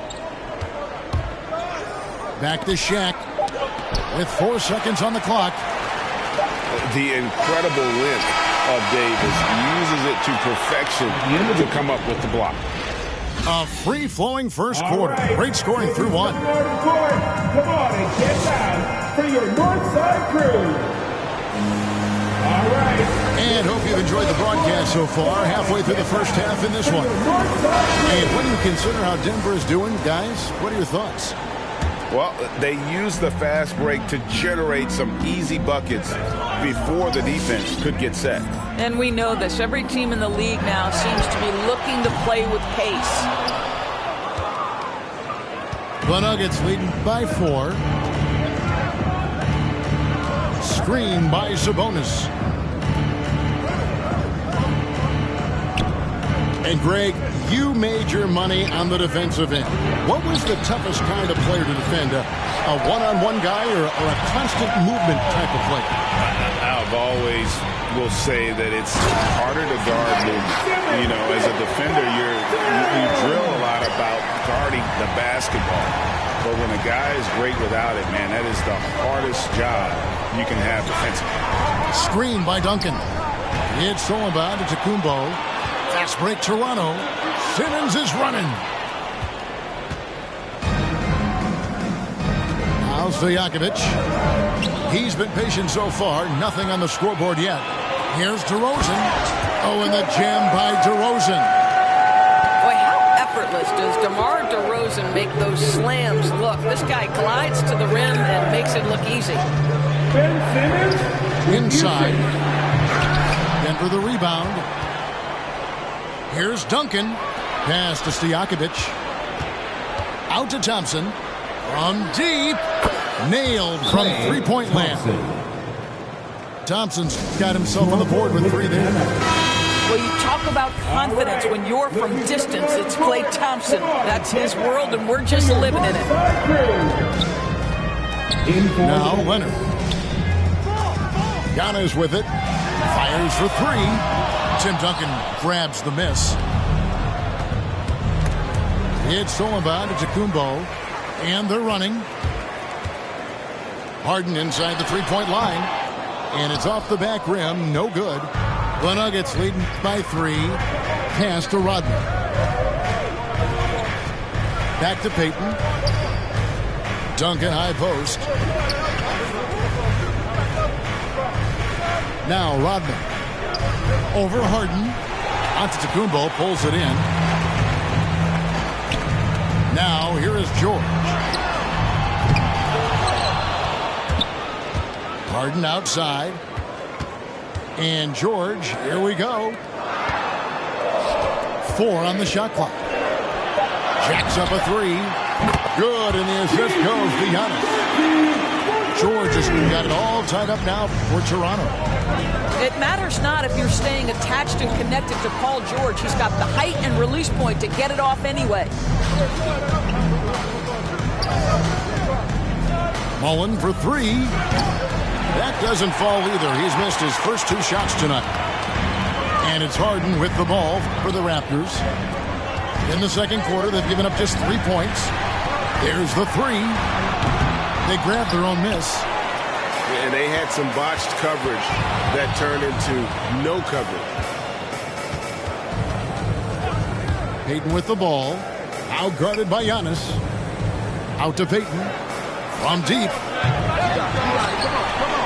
Back to Shaq with 4 seconds on the clock. The incredible length of Davis uses it to perfection to come up with the block. A free-flowing first quarter. Great scoring through one. Come on and get down for your Northside crew. All right. And hope you've enjoyed the broadcast so far. Halfway through the first half in this one. And when you consider how Denver is doing, guys, what are your thoughts? Well, they use the fast break to generate some easy buckets before the defense could get set. And we know this. Every team in the league now seems to be looking to play with pace. The Nuggets leading by 4. Screen by Sabonis. And Greg, you made your money on the defensive end. What was the toughest kind of player to defend? A one-on-one guy or a constant movement type of player? I've always will say that it's harder to guard movement. You know, as a defender, you drill a lot about guarding the basketball. But when a guy is great without it, man, that is the hardest job you can have defensively. Screen by Duncan. It's Solomon to Tacumbo. Fast break Toronto. Simmons is running. Now Stojakovic. He's been patient so far. Nothing on the scoreboard yet. Here's DeRozan. Oh, and the jam by DeRozan. Boy, how effortless does DeMar DeRozan make those slams look? This guy glides to the rim and makes it look easy. Inside. Denver the rebound. Here's Duncan. Pass to Stojakovic. Out to Thompson. From deep. Nailed from three-point land. Thompson's got himself on the board with 3 there. Well, you talk about confidence when you're from distance. It's Klay Thompson. That's his world, and we're just living in it. Now Leonard. Giannis with it. Fires for 3. Tim Duncan grabs the miss. It's Solomon to Tacumbo. And they're running. Harden inside the three-point line. And it's off the back rim. No good. The Nuggets leading by 3. Pass to Rodman. Back to Payton. Duncan high post. Now Rodman. Over Harden. Antetokounmpo pulls it in. Now here is George. Harden outside. And George, here we go. 4 on the shot clock. Jacks up a 3. Good, and the assist goes to Giannis. George has got it all tied up now for Toronto. It matters not if you're staying attached and connected to Paul George. He's got the height and release point to get it off anyway. Mullen for 3. That doesn't fall either. He's missed his first 2 shots tonight. And it's Harden with the ball for the Raptors. In the second quarter, they've given up just 3 points. There's the 3. They grabbed their own miss. And they had some botched coverage that turned into no coverage. Payton with the ball. Out guarded by Giannis. Out to Payton. From deep.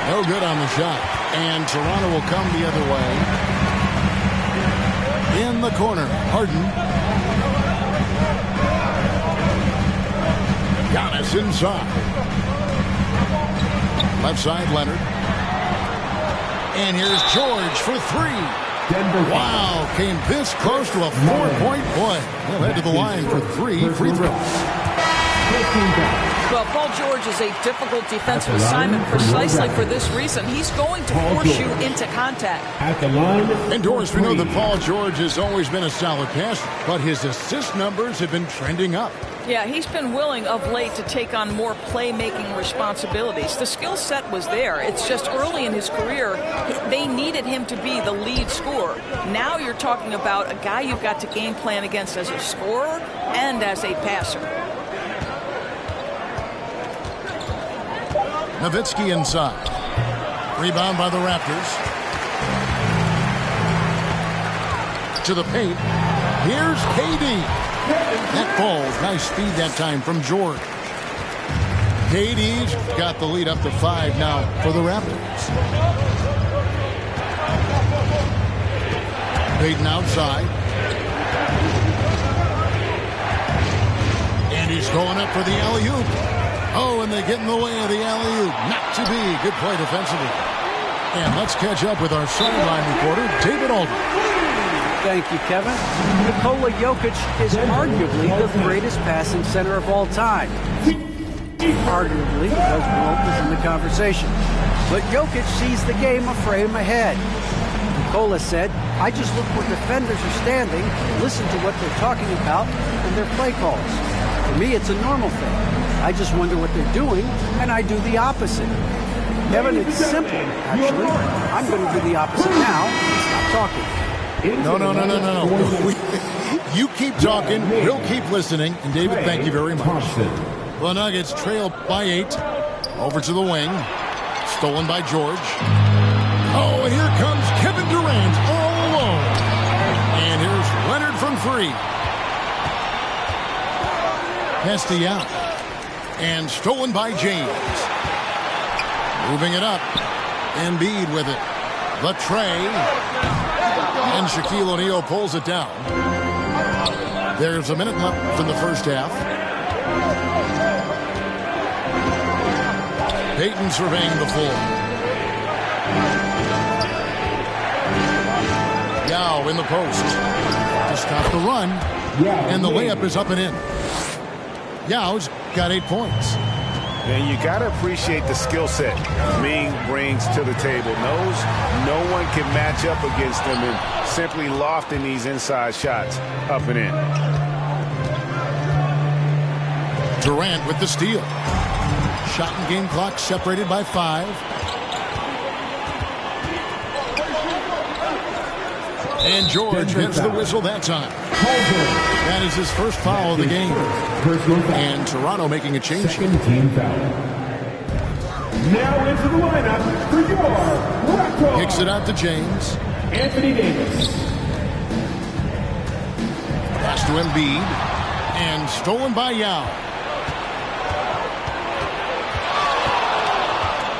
No good on the shot. And Toronto will come the other way. In the corner, Harden. Giannis Gets inside. Left side, Leonard. And here's George for three. Wow, came this close to a 4-point play. He'll head to the line for 3 free throws. Well, Paul George is a difficult defensive assignment precisely for this reason. He's going to force you into contact. And Doris, we know that Paul George has always been a solid passer, but his assist numbers have been trending up. Yeah, he's been willing of late to take on more playmaking responsibilities. The skill set was there. It's just early in his career, they needed him to be the lead scorer. Now you're talking about a guy you've got to game plan against as a scorer and as a passer. Nowitzki inside. Rebound by the Raptors. To the paint. Here's KD. That falls. Nice speed that time from George. KD's got the lead up to 5 now for the Raptors. Payton outside. And he's going up for the alley-oop. Oh, and they get in the way of the alley-oop. Not to be. Good play defensively. And let's catch up with our sideline reporter, David Aldridge. Thank you, Kevin. Nikola Jokic is arguably the greatest passing center of all time. Arguably because Wilt is in the conversation. But Jokic sees the game a frame ahead. Nikola said, I just look where defenders are standing, listen to what they're talking about, and their play calls. For me, it's a normal thing. I just wonder what they're doing, and I do the opposite. Kevin, it's simple, actually. I'm going to do the opposite now and stop talking. No. You keep talking, we'll keep listening. And David, thank you very much. The Nuggets trail by 8. Over to the wing. Stolen by George. Oh, and here comes Kevin Durant all alone. And here's Leonard from 3. Castellano. And stolen by James. Moving it up. Embiid with it. The tray. And Shaquille O'Neal pulls it down. There's a minute left in the first half. Payton surveying the floor. Yao in the post to stop the run. And the layup is up and in. Yao's got 8 points. And you got to appreciate the skill set Ming brings to the table. Knows no one can match up against him and simply lofting these inside shots up and in. Durant with the steal. Shot and game clock separated by 5. And George gets the whistle that time. That is his first foul of the game. And Toronto making a change. Second team foul. Now into the lineup for your Raptors. Kicks it out to James. Anthony Davis. Pass to Embiid. And stolen by Yao.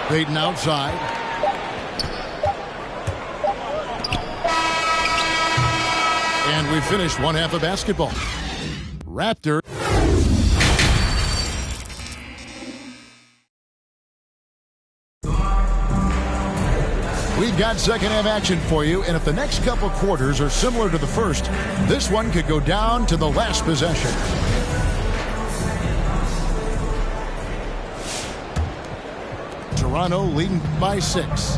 Payton outside. And we finished one half of basketball. Raptor. We've got second half action for you, and if the next couple quarters are similar to the first, this one could go down to the last possession. Toronto leading by 6.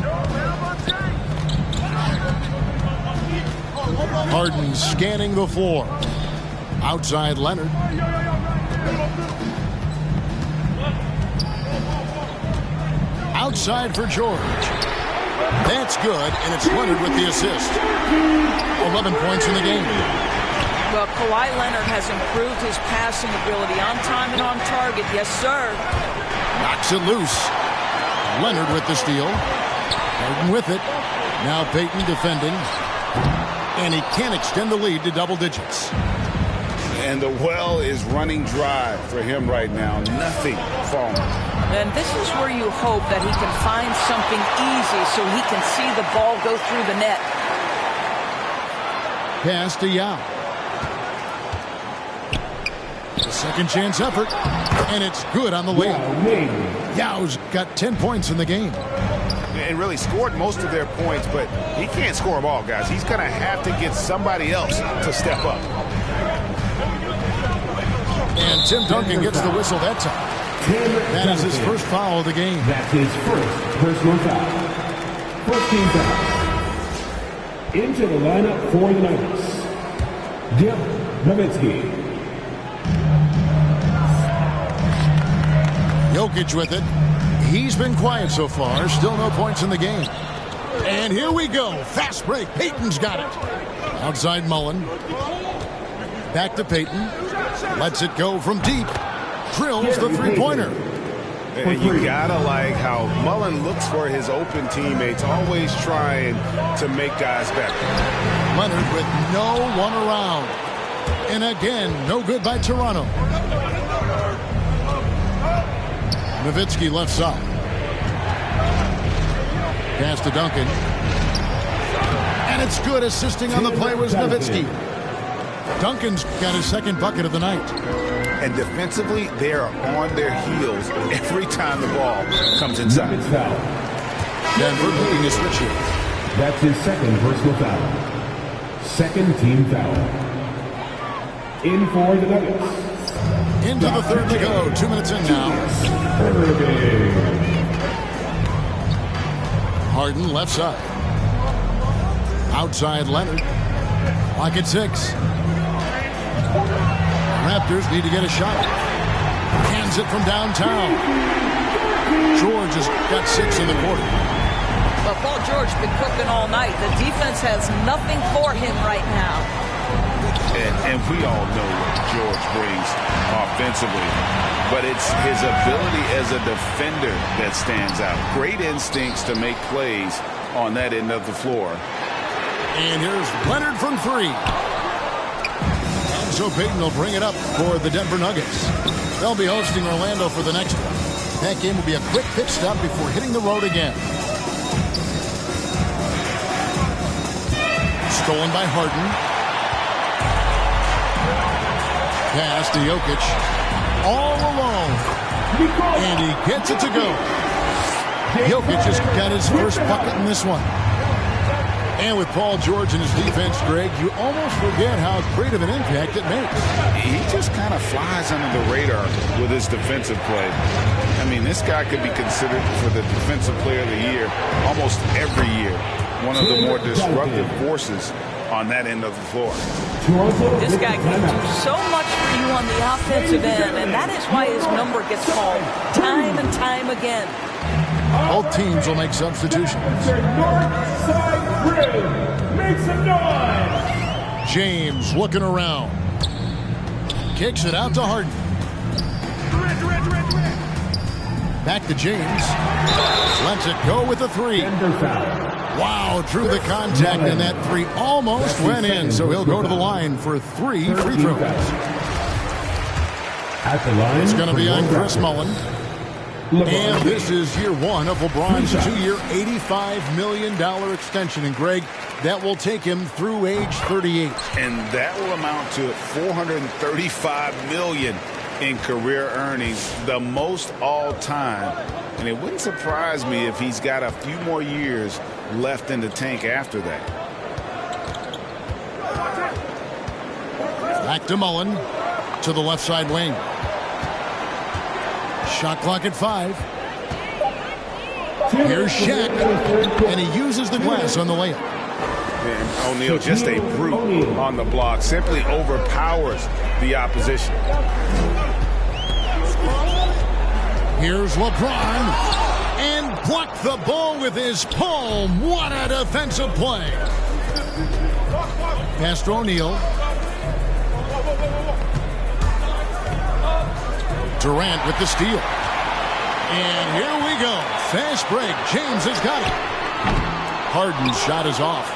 Harden scanning the floor. Outside Leonard. Outside for George. That's good, and it's Leonard with the assist. 11 points in the game. Well, Kawhi Leonard has improved his passing ability on time and on target. Yes, sir. Knocks it loose. Leonard with the steal. Harden with it. Now Payton defending. And he can't extend the lead to double digits. And the well is running dry for him right now. Nothing falling. And this is where you hope that he can find something easy so he can see the ball go through the net. Pass to Yao. a second chance effort, and it's good on the layup. Yao's got 10 points in the game. And really scored most of their points, but he can't score them all, guys. He's going to have to get somebody else to step up. And Tim Duncan gets the whistle that time. That is his first foul of the game. That's his first personal foul. First team foul. Into the lineup for the Nuggets, nba투케이. Jokic with it. He's been quiet so far. Still no points in the game. And here we go. Fast break. Payton's got it. Outside Mullen. Back to Payton. Lets it go from deep. Drills the three-pointer. And you gotta like how Mullen looks for his open teammates, always trying to make guys better. Leonard with no one around. And again, no good by Toronto. Nowitzki left side. Pass to Duncan. And it's good. Assisting on the play was Nowitzki. Duncan's got his second bucket of the night. And defensively, they are on their heels every time the ball comes inside. Denver making a switch here. That's his second personal foul. Second team foul. In for the Nuggets. Into the third to go. 2 minutes in now. Harden left side. Outside Leonard. Clock at 6. Raptors need to get a shot. Hands it from downtown. George has got 6 in the quarter. But Paul George been cooking all night. The defense has nothing for him right now. And we all know what George brings offensively. But it's his ability as a defender that stands out. Great instincts to make plays on that end of the floor. And here's Leonard from 3. So Payton will bring it up for the Denver Nuggets. They'll be hosting Orlando for the next one. That game will be a quick pit stop before hitting the road again. Stolen by Harden. Pass to Jokic. All alone. And he gets it to go. Jokic just got his first bucket in this one. And with Paul George and his defense, Greg, you almost forget how great of an impact it makes. He just kind of flies under the radar with his defensive play. I mean, this guy could be considered for the Defensive Player of the Year almost every year. One of the more disruptive forces on that end of the floor. This guy can do so much for you on the offensive end, and that is why his number gets called time and time again. Both teams will make substitutions. Make some noise! James looking around. Kicks it out to Harden. Back to James. Lets it go with the 3. Wow, drew the contact, and that 3 almost went in, so he'll go to the line for 3 free throws. At the line, it's going to be on Chris Mullen. And this is year 1 of LeBron's 2-year, $85 million extension. And, Greg, that will take him through age 38. And that will amount to $435 million in career earnings, the most all time. And it wouldn't surprise me if he's got a few more years left in the tank after that. Back to Mullen to the left side wing. Shot clock at 5. Here's Shaq, and he uses the glass on the layup. And O'Neal, just a brute on the block, simply overpowers the opposition. Here's LeBron, and blocked the ball with his palm. What a defensive play. Pass to O'Neal. Durant with the steal. And here we go. Fast break. James has got it. Harden's shot is off.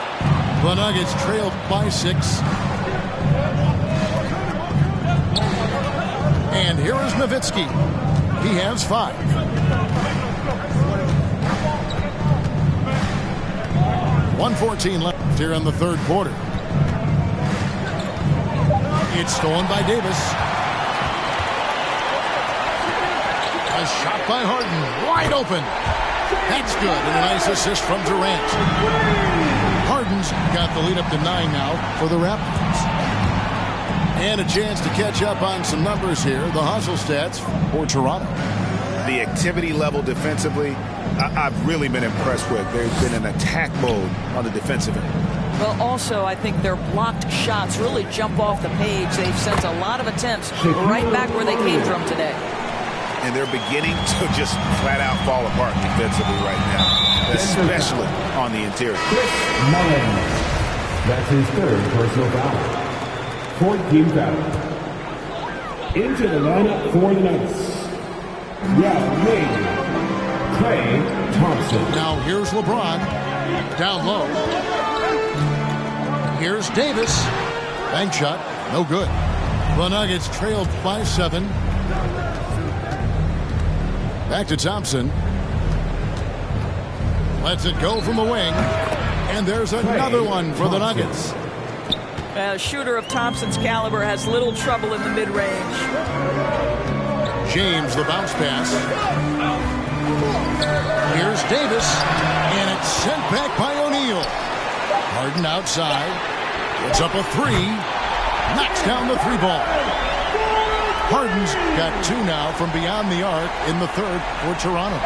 The Nuggets trailed by 6. And here is Nowitzki. He has 5. .114 left here in the third quarter. It's stolen by Davis. A shot by Harden. Wide open. That's good. And a nice assist from Durant. Harden's got the lead up to 9 now for the Raptors. And a chance to catch up on some numbers here. The hustle stats for Toronto. The activity level defensively, I've really been impressed with. There's been an attack mode on the defensive end. Well, also, I think their blocked shots really jump off the page. They've sent a lot of attempts right back where they came from today. And they're beginning to just flat out fall apart defensively right now, especially on the interior. That's his third personal foul. 14 foul. Into the lineup for the Nuggets. Yao Ming, Klay Thompson. Now here's LeBron. Down low. Here's Davis. Bank shot. No good. The Nuggets trailed by 7. Back to Thompson. Lets it go from the wing. And there's another one for the Nuggets. A shooter of Thompson's caliber has little trouble in the mid-range. James, the bounce pass. Here's Davis. And it's sent back by O'Neal. Harden outside. Puts up a 3. Knocks down the 3-ball. Harden's got 2 now from beyond the arc in the third for Toronto.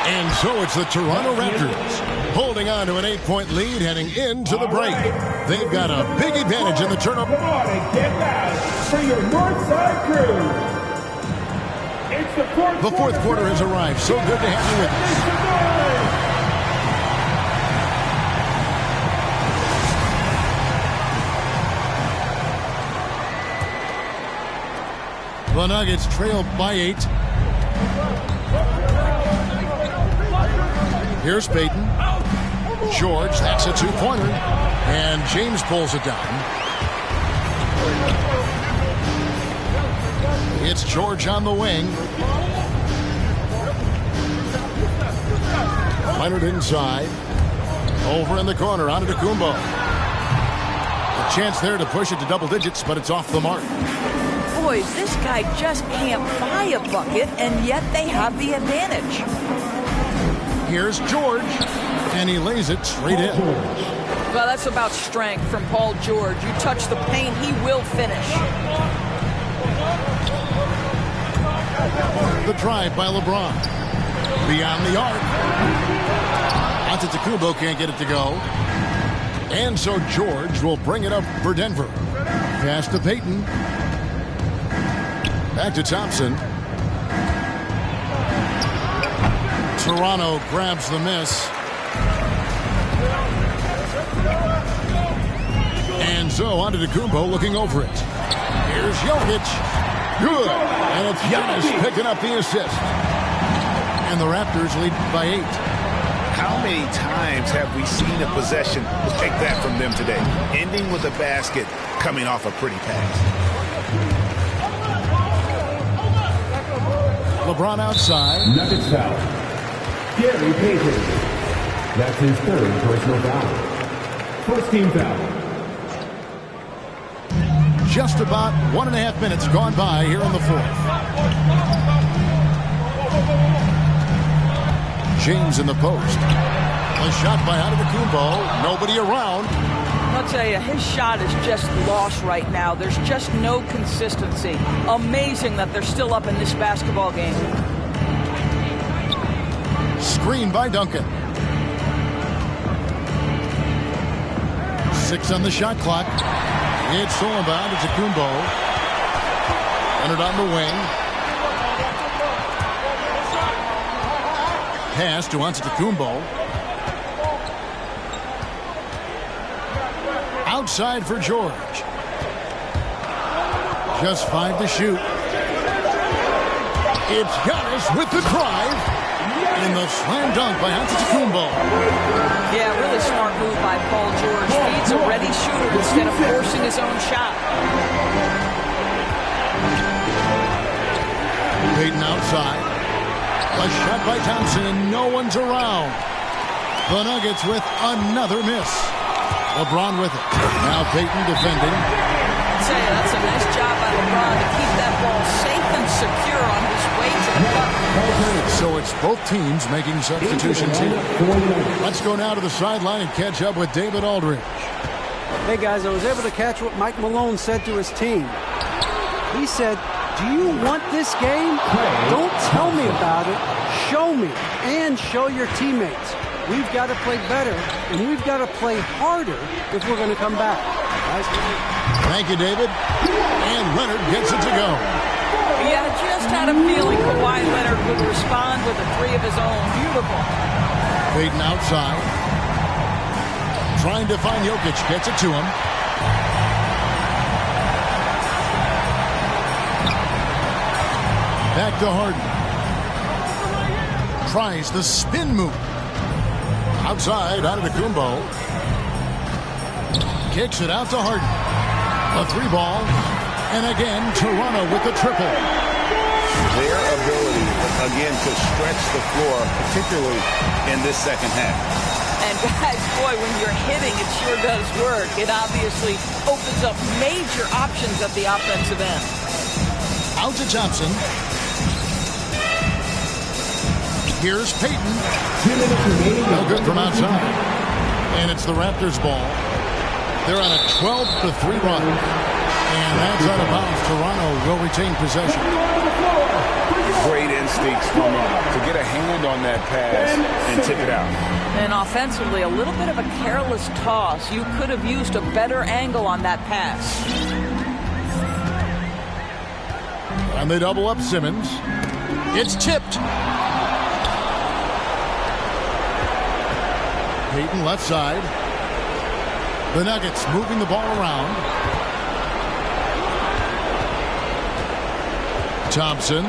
And so it's the Toronto Raptors holding on to an 8-point lead heading into the break. They've got a big advantage in the turnover. Come on and get loud for your Northside crew. It's the fourth quarter has arrived. So good to have you with us. The Nuggets trail by 8. Here's Payton. George, that's a 2-pointer. And James pulls it down. It's George on the wing. Leonard inside. Over in the corner, on to Kumbo. A chance there to push it to double digits, but it's off the mark. Boys, this guy just can't buy a bucket, and yet they have the advantage. Here's George, and he lays it straight in. Well, that's about strength from Paul George. You touch the paint, he will finish. The drive by LeBron. Beyond the arc. Antetokounmpo can't get it to go. And so George will bring it up for Denver. Pass to Payton. Back to Thompson. Toronto grabs the miss. And so Antetokounmpo looking over it. Here's Jokic. Good. And it's Giannis picking up the assist. And the Raptors lead by 8. How many times have we seen a possession like that from them today? Ending with a basket, coming off a pretty pass. LeBron outside. Nuggets foul. Gary Payton. That's his third personal foul. First team foul. Just about 1.5 minutes gone by here in the fourth. James in the post. A shot by Antetokounmpo. Nobody around. I'll tell you, his shot is just lost right now. There's just no consistency. Amazing that they're still up in this basketball game. Screen by Duncan. 6 on the shot clock. It's Solomon to Kumbo. Leonard on the wing. Pass to Antetokounmpo. Outside for George. Just 5 to shoot. It's Giannis with the drive. And the slam dunk by Antetokounmpo. Yeah, really smart move by Paul George. Feeds a ready shooter instead of forcing his own shot. Payton outside. A shot by Thompson, and no one's around. The Nuggets with another miss. LeBron with it. Now Payton defending. I'd say that's a nice job by LeBron to keep that ball safe and secure on his way to the cup. So it's both teams making substitutions here. Let's go now to the sideline and catch up with David Aldridge. Hey, guys, I was able to catch what Mike Malone said to his team. He said, do you want this game? Don't tell me about it. Show me and show your teammates. We've got to play better, and we've got to play harder if we're going to come back. Thank you, David. And Leonard gets it to go. Yeah, just had a feeling Kawhi Leonard would respond with a three of his own. Beautiful. Payton outside. Trying to find Jokic. Gets it to him. Back to Harden. Tries the spin move. Outside, out of the Kumbo. Kicks it out to Harden. A three ball. And again, Toronto with the triple. Their ability, again, to stretch the floor, particularly in this second half. And guys, boy, when you're hitting, it sure does work. It obviously opens up major options at the offensive end. Out to Thompson. Here's Payton. No good from outside. And it's the Raptors ball. They're on a 12-3 run. And that's out of bounds. Toronto will retain possession. Great instincts from him to get a hand on that pass and tip it out. And offensively, a little bit of a careless toss. You could have used a better angle on that pass. And they double up Simmons. It's tipped. Payton left side. The Nuggets moving the ball around. Thompson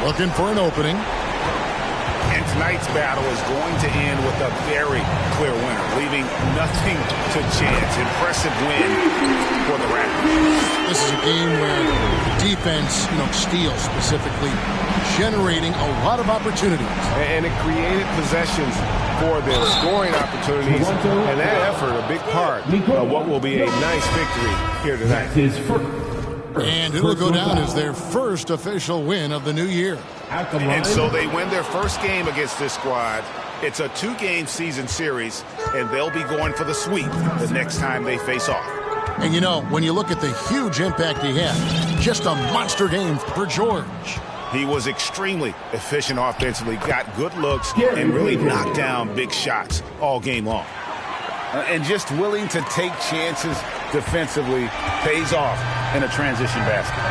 looking for an opening. And tonight's battle is going to end with a very clear winner, leaving nothing to chance. Impressive win for the Raptors. This is a game where defense, steals specifically, generating a lot of opportunities. And it created possessions for them, scoring opportunities, and that effort, a big part of what will be a nice victory here tonight. And it'll go down as their first official win of the new year. And so they win their first game against this squad. It's a 2-game season series, and they'll be going for the sweep the next time they face off. And when you look at the huge impact he had, just a monster game for George. He was extremely efficient offensively, got good looks, and really knocked down big shots all game long. And just willing to take chances defensively pays off in a transition basket.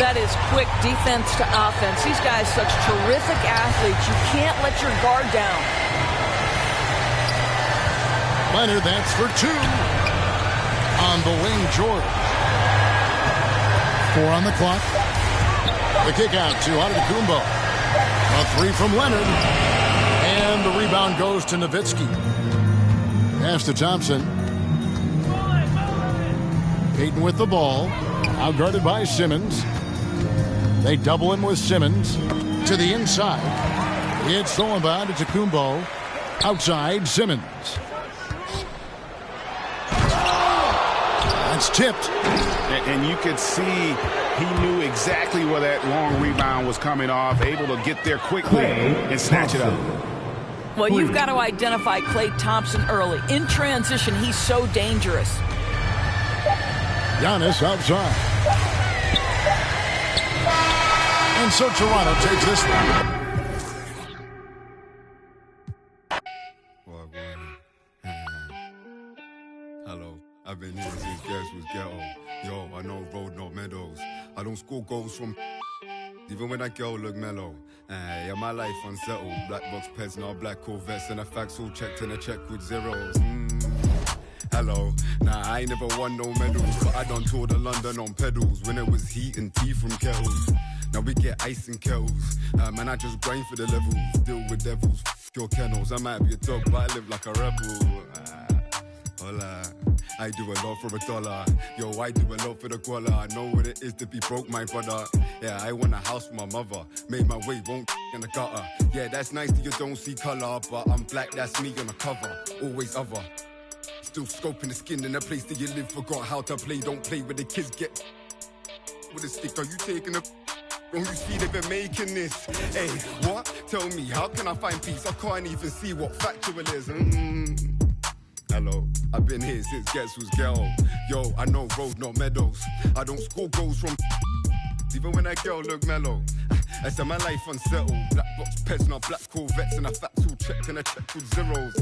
That is quick defense to offense. These guys such terrific athletes. You can't let your guard down. Leonard, that's for two. On the wing, George. 4 on the clock. The kick out to Antetokounmpo. A three from Leonard. And the rebound goes to Nowitzki. Pass to Thompson. Payton with the ball. Outguarded by Simmons. They double him with Simmons. To the inside. It's stolen by Antetokounmpo. Outside, Simmons. That's tipped. And you could see he knew exactly where that long rebound was coming off, able to get there quickly and snatch it up. Well, you've got to identify Klay Thompson early. In transition, he's so dangerous. Giannis outside. And so Toronto takes this one. Hello, I've been here since gas was ghetto. Yo, I know road, no meadows. I don't score goals from even when that girl look mellow. Yeah, my life unsettled. Black box pets, now black Corvettes, and a fax all checked and a check with zeros. Hello, nah, I ain't never won no medals, but I done toured of London on pedals when it was heat and tea from kettles. Now we get ice in kettles. Man, I just grind for the levels. Deal with devils, your kennels. I might be a dog, but I live like a rebel. Hola. I do a lot for $1. Yo, I do a lot for the guala. I know what it is to be broke, my brother. Yeah, I want a house for my mother. Made my way, won't in the gutter. Yeah, that's nice that you don't see color, but I'm black, that's me on the cover. Always other. Still scoping the skin in the place that you live. Forgot how to play, don't play where the kids get with a stick. Are you taking a who's feed been making this? Hey, what? Tell me, how can I find peace? I can't even see what factual is. Hello, I've been here since Gets was ghetto. Yo, I know road, not meadows. I don't score goals from even when that girl look mellow. I said my life unsettled. Black box pets, not black Corvettes, and a factual check and a check with zeros.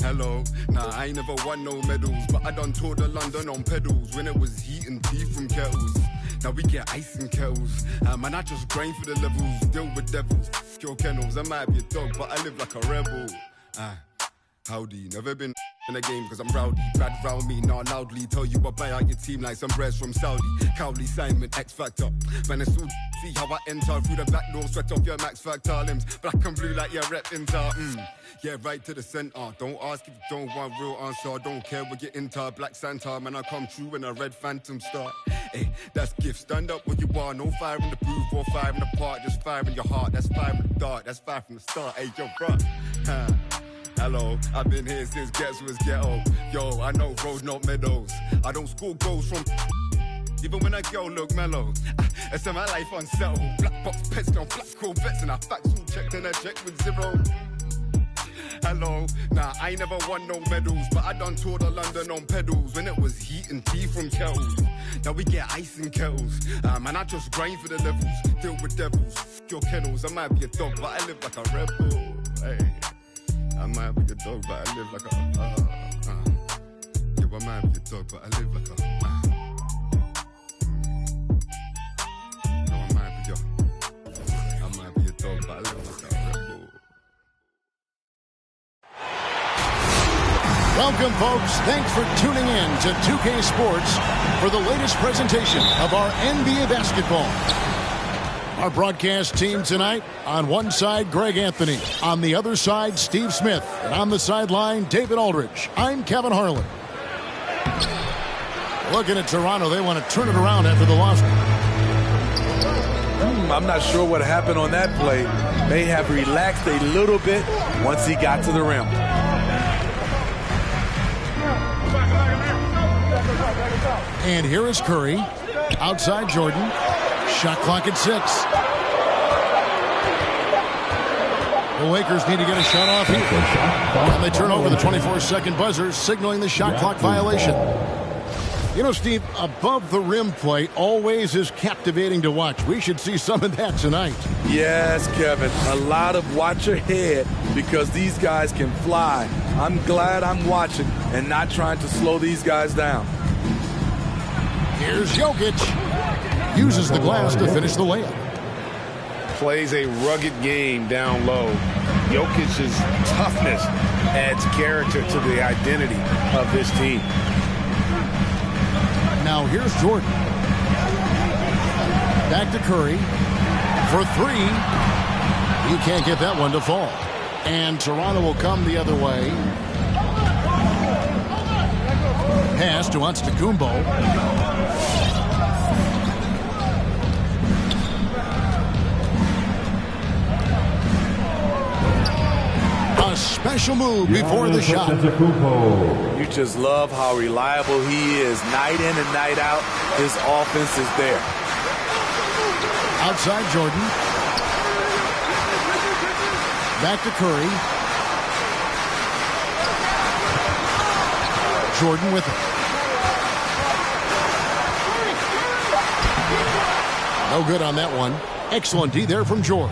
Hello, nah, I ain't never won no medals, but I done toured of London on pedals when it was heat and tea from kettles. Now we get ice in kettles. Man, I just grind for the levels, deal with devils. Your kennels, I might be a dog, but I live like a rebel. Howdy, never been in a game cause I'm rowdy. Bad round me, not loudly. Tell you I buy out your team like some breads from Saudi. Cowley, Simon, X Factor. Man, it's all see how I enter through the back door. Sweat off your Max Factor limbs. Black and blue like your rep inter. Yeah, right to the center. Don't ask if you don't want real answer. I don't care what you're into. Black Santa, man, I come true when a red phantom start. Hey, that's gift. Stand up where you are. No fire in the booth or fire in the park. Just fire in your heart. That's fire in the dark. That's fire from the start. Hey, yo, bruh. Hello, I've been here since Gets was ghetto. Yo, I know road, not meadows. I don't score goals from even when a girl look mellow. I said my life unsettled. Black box pets, no black Corvettes, and I factual checked and I checked with zero. Hello, nah, I ain't never won no medals, but I done toured of London on pedals when it was heat and tea from kettles. Now we get ice in kettles. Man, I just grind for the levels, deal with devils. Your kennels, I might be a dog, but I live like a rebel. Hey. I might be a dog, but I live like a yeah, I might be a dog, but I live like a no, I might be a dog, but I live like a rebel. Welcome, folks. Thanks for tuning in to 2K Sports for the latest presentation of our NBA basketball. Our broadcast team tonight, on one side, Greg Anthony. On the other side, Steve Smith. And on the sideline, David Aldridge. I'm Kevin Harlan. Looking at Toronto, they want to turn it around after the loss. I'm not sure what happened on that play. May have relaxed a little bit once he got to the rim. And here is Curry. Outside Jordan. Shot clock at 6. The Lakers need to get a shot off here. And they turn over the 24-second buzzer, signaling the shot clock violation. You know, Steve, above the rim play always is captivating to watch. We should see some of that tonight. Yes, Kevin. A lot of watch ahead because these guys can fly. I'm glad I'm watching and not trying to slow these guys down. Here's Jokic. Uses the glass to finish the layup. Plays a rugged game down low. Jokic's toughness adds character to the identity of this team. Now here's Jordan. Back to Curry. For 3. He can't get that one to fall. And Toronto will come the other way. Pass to Antetokounmpo. Special move before the shot. You just love how reliable he is. Night in and night out, his offense is there. Outside Jordan. Back to Curry. Jordan with it. No good on that one. Excellent D there from George.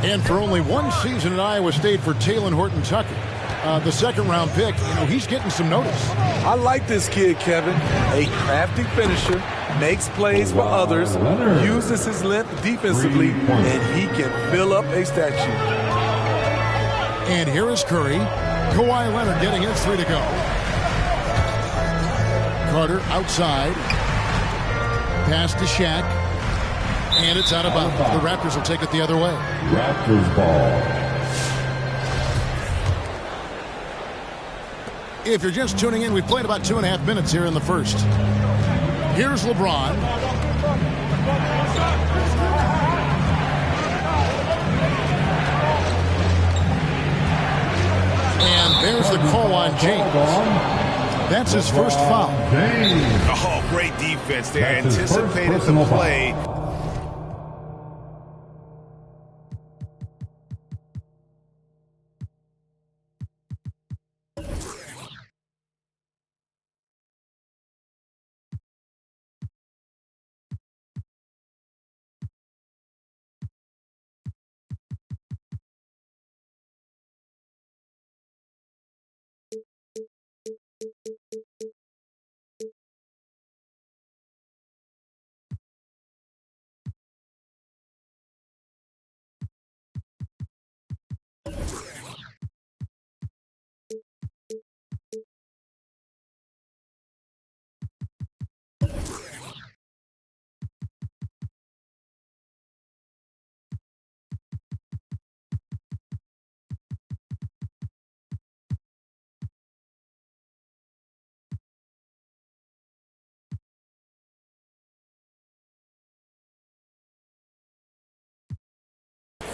And for only one season at Iowa State for Talen Horton-Tucker, the second-round pick, you know, he's getting some notice. I like this kid, Kevin. A crafty finisher, makes plays for others, uses his length defensively, and he can fill up a statue. And here is Curry. Kawhi Leonard getting his 3 to go. Carter outside. Pass to Shaq. And it's out of bounds. The Raptors will take it the other way. Raptors ball. If you're just tuning in, we've played about 2.5 minutes here in the first. Here's LeBron. And there's the call on James. That's his first foul. Oh, great defense there. Anticipated the play.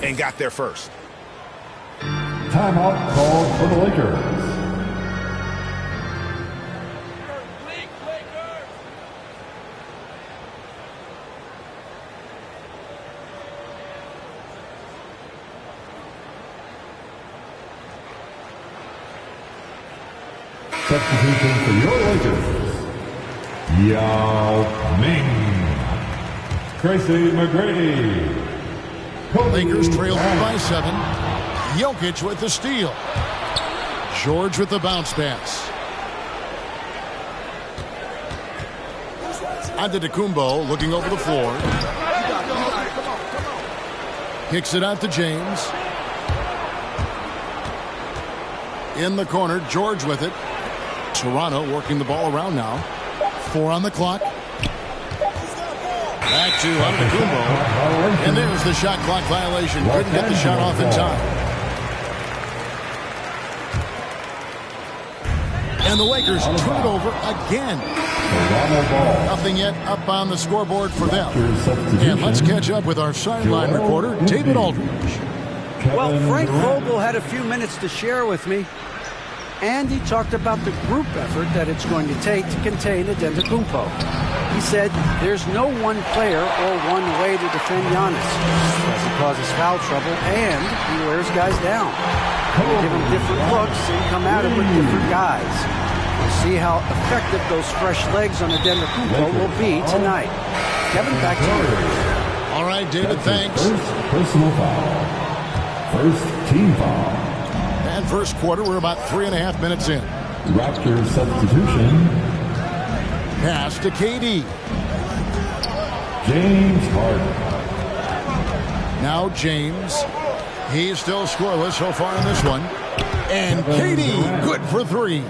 and got there first. Timeout called for the Lakers. Substitution for your Lakers. Yao Ming. Tracy McGrady. Lakers trail by 7. Jokic with the steal. George with the bounce pass. Antetokounmpo looking over the floor. Kicks it out to James. In the corner, George with it. Toronto working the ball around now. 4 on the clock. Back to Antetokounmpo. And there's the shot clock violation. Couldn't get the shot off in time. And the Lakers turn it over again. Nothing yet up on the scoreboard for them. And let's catch up with our sideline reporter, David Aldridge. Well, Frank Vogel had a few minutes to share with me. And he talked about the group effort that it's going to take to contain Antetokounmpo. He said there's no one player or one way to defend Giannis. He doesn't cause foul trouble, and he wears guys down. He'll give him different looks and come at him with different guys. We'll see how effective those fresh legs on Antetokounmpo will be tonight. Kevin, back to you. All right, David, thanks. First personal foul. First team foul. And first quarter, we're about 3.5 minutes in. Raptors substitution. Pass to KD. James Harden. Now James. He's still scoreless so far in this one. And KD, good for 3.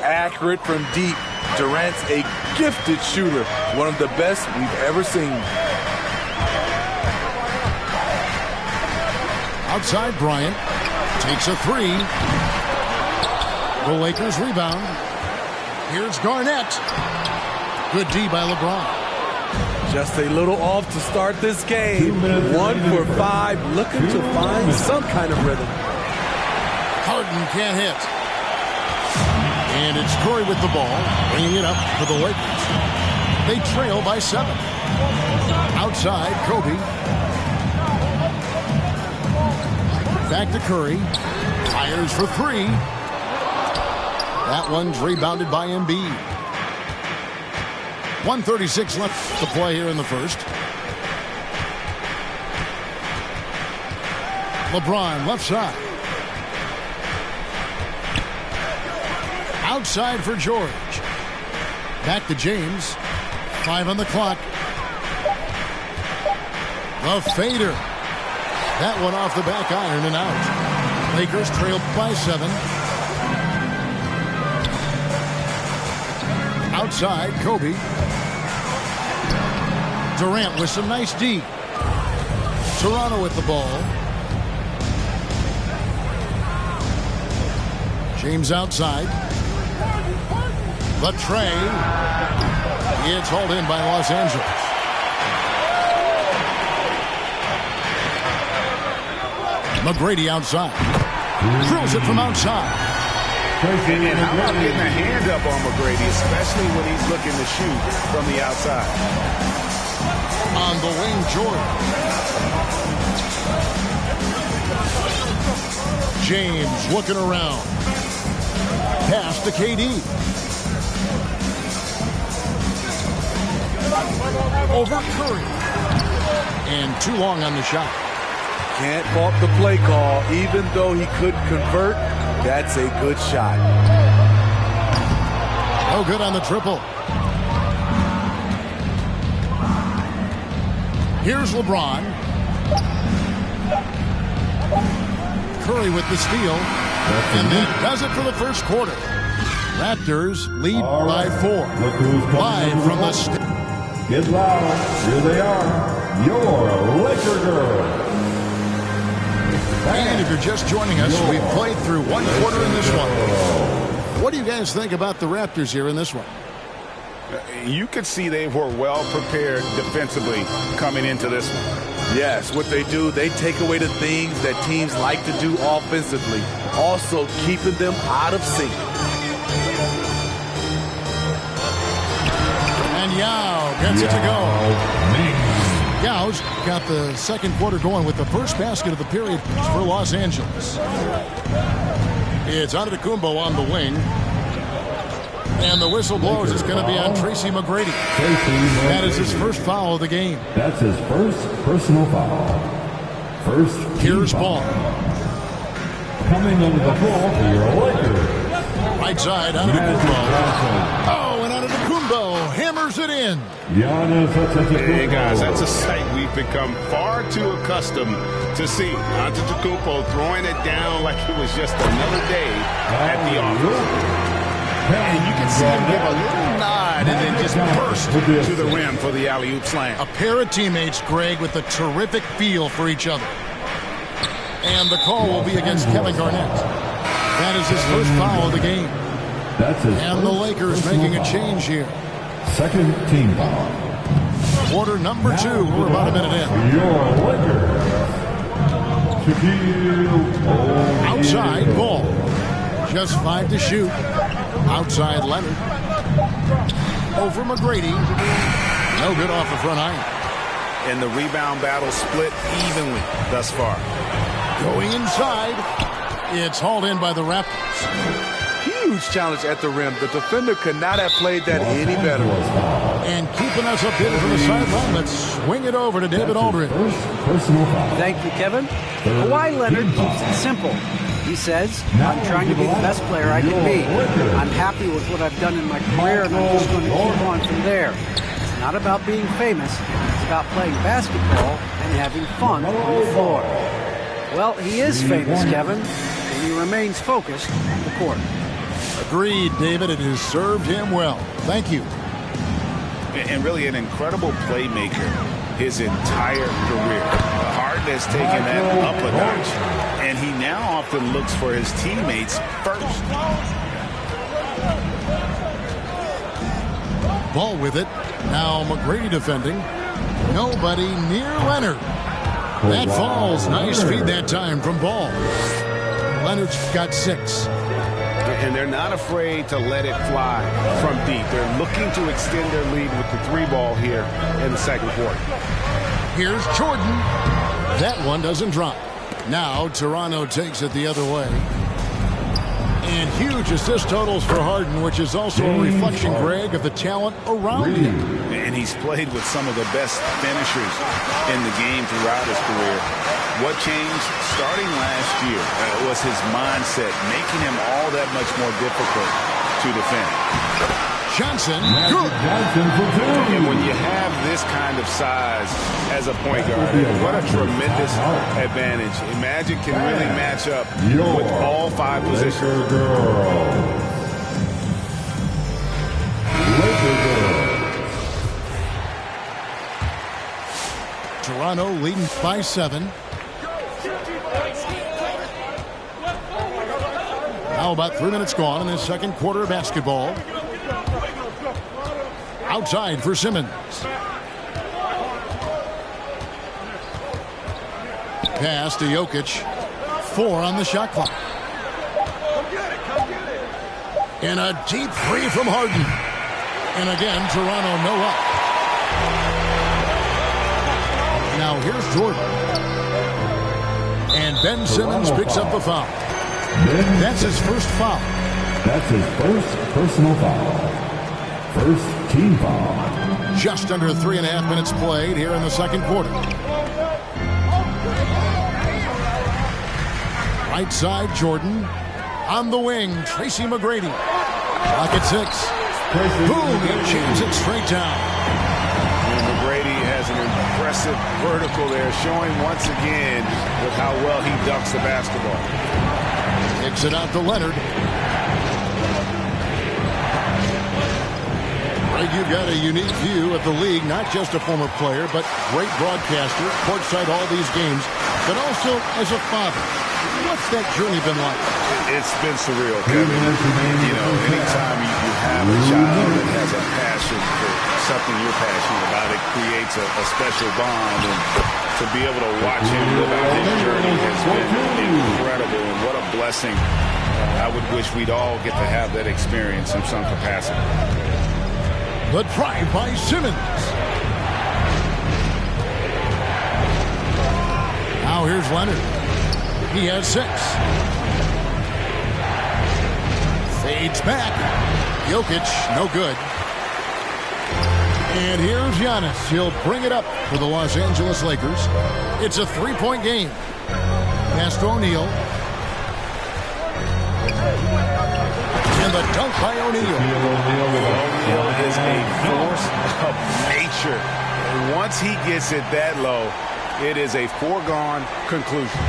Accurate from deep. Durant's a gifted shooter. One of the best we've ever seen. Outside Bryant. Takes a 3. The Lakers rebound. Here's Garnett. Good D by LeBron. Just a little off to start this game. 1 for 5, looking to find some kind of rhythm. Harden can't hit. And it's Curry with the ball, bringing it up for the Lakers. They trail by 7. Outside, Kobe. Back to Curry. Fires for 3. That one's rebounded by Embiid. 1:36 left to play here in the first. LeBron left side. Outside for George. Back to James. 5 on the clock. The fader. That one off the back iron and out. Lakers trail by 7. Outside, Kobe. Durant with some nice D. Toronto with the ball. James outside. The tray. It's hauled in by Los Angeles. McGrady outside. Drills it from outside. And how about getting a hand up on McGrady, especially when he's looking to shoot from the outside. On the wing, Jordan. James looking around. Pass to KD. Over Curry. And too long on the shot. Can't fault the play call. Even though he couldn't convert, that's a good shot. No good on the triple. Here's LeBron. Curry with the steal. And that does it for the first quarter. Raptors lead by 4. Live from the... Get loud. Here they are. Your Laker girls. And if you're just joining us, we've played through 1 quarter in this one. What do you guys think about the Raptors here in this one? You could see they were well prepared defensively coming into this one. Yes, what they do, they take away the things that teams like to do offensively, also keeping them out of sync. And Yao gets it to go. Yao's got the second quarter going with the first basket of the period for Los Angeles. It's Antetokounmpo on the wing. And the whistle blows. It's going to be on Tracy McGrady. That is his first foul of the game. That's his first personal foul. First Here's Ball. Coming under the ball for your Lakers. Right side, Antetokounmpo. Oh, and Antetokounmpo hammers it in. Hey, guys, that's a sight we've become far too accustomed to see. Antetokounmpo throwing it down like it was just another day at the office. And you can see him give a little nod and then just burst to the rim for the alley-oop slam. A pair of teammates, Greg, with a terrific feel for each other. And the call will be against Kevin Garnett. That is his first foul of the game. And the Lakers making a change here. Second team foul. Quarter number 2. We're about a minute in. Your Lakers. Outside, Ball. Just 5 to shoot. Outside Leonard. Over McGrady. No good off the front iron. And the rebound battle split evenly thus far. Going inside. It's hauled in by the Raptors. Huge challenge at the rim. The defender could not have played that any better. And keeping us updated from the sideline, let's swing it over to David Aldridge. Thank you, Kevin. Kawhi Leonard keeps it simple. He says, I'm trying to be the best player I can be. I'm happy with what I've done in my career, and I'm just going to keep on from there. It's not about being famous. It's about playing basketball and having fun on the floor. Well, he is famous, Kevin, and he remains focused on the court. Agreed, David. It has served him well. Thank you. And really an incredible playmaker his entire career. Harden has taken that up a notch, and he now often looks for his teammates first. Ball with it. Now McGrady defending. Nobody near Leonard. That falls. Nice feed that time from Ball. Leonard's got 6. And they're not afraid to let it fly from deep. They're looking to extend their lead with the 3-ball here in the second quarter. Here's Jordan. That one doesn't drop. Now Toronto takes it the other way. And huge assist totals for Harden, which is also a reflection, Greg, of the talent around him. And he's played with some of the best finishers in the game throughout his career. What changed starting last year was his mindset, making him all that much more difficult to defend. Johnson, good. And when you have this kind of size as a point guard, what a tremendous advantage. Magic can really match up with all 5 positions. Toronto leading by 7. Now about 3 minutes gone in the second quarter of basketball. Outside for Simmons. Pass to Jokic. 4 on the shot clock. And a deep 3 from Harden. And again, Toronto no up. Now here's Jordan. And Ben Simmons picks up the foul. That's his first foul. That's his first personal foul. First team foul. Just under 3.5 minutes played here in the second quarter. Right side, Jordan. On the wing, Tracy McGrady. Clock at 6. Boom, he jams it straight down. And McGrady has an impressive vertical there, showing once again with how well he dunks the basketball. Kicks it out to Leonard. Greg, you've got a unique view of the league, not just a former player, but great broadcaster, courtside all these games, but also as a father. What's that journey been like? It's been surreal, Kevin. You know, anytime you have a child that has a passion for something you're passionate about, it creates a special bond. And to to be able to watch him live out his journey has been incredible, and what a blessing. I would wish we'd all get to have that experience in some capacity. The drive by Simmons. Now here's Leonard. He has 6. Fades back. Jokic, no good. And here's Giannis. He'll bring it up for the Los Angeles Lakers. It's a 3-point game. Pass to O'Neal. And the dunk by O'Neal. O'Neal is a force of nature. And once he gets it that low, it is a foregone conclusion.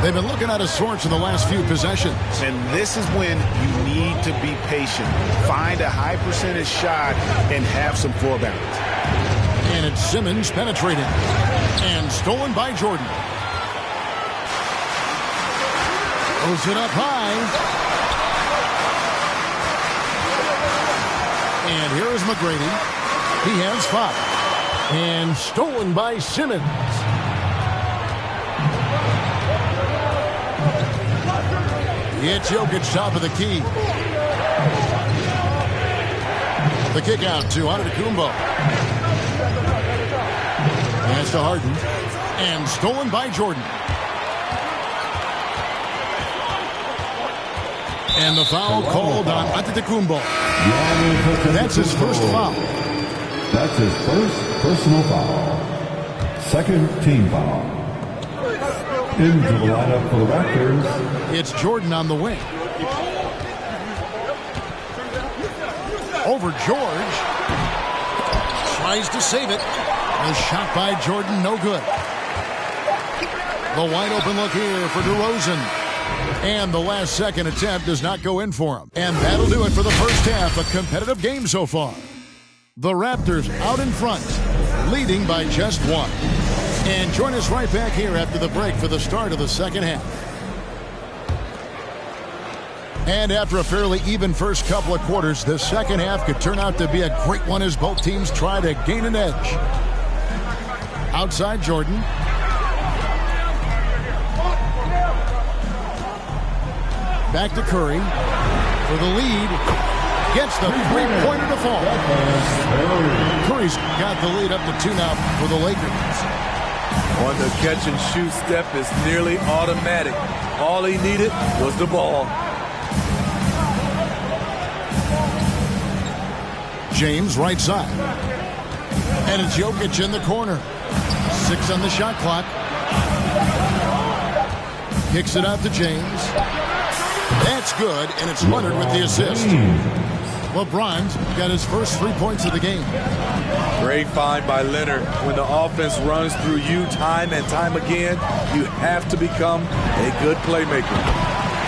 They've been looking out of sorts in the last few possessions. And this is when you need to be patient. Find a high percentage shot and have some floor balance. And it's Simmons penetrating. And stolen by Jordan. Throws it up high. And here is McGrady. He has 5. And stolen by Simmons. It's Jokic, top of the key. The kick out to Antetokounmpo. Pass to Harden. And stolen by Jordan. And the foul called on Antetokounmpo. That's his first foul. That's his first personal foul. Second team foul. Into the lineup for the Raptors. It's Jordan on the wing. Over George. Tries to save it. A shot by Jordan, no good. The wide open look here for DeRozan. And the last second attempt does not go in for him. And that'll do it for the first half. A competitive game so far. The Raptors out in front, leading by just 1. And join us right back here after the break for the start of the second half. And after a fairly even first couple of quarters, the second half could turn out to be a great one as both teams try to gain an edge. Outside Jordan. Back to Curry for the lead. Gets the three-pointer to fall. Curry's got the lead up to 2 now for the Lakers. On the catch-and-shoot step is nearly automatic. All he needed was the ball. James right side. And it's Jokic in the corner. 6 on the shot clock. Kicks it out to James. That's good, and it's Leonard with the assist. LeBron's got his first 3 points of the game. Great find by Leonard. When the offense runs through you time and time again, you have to become a good playmaker.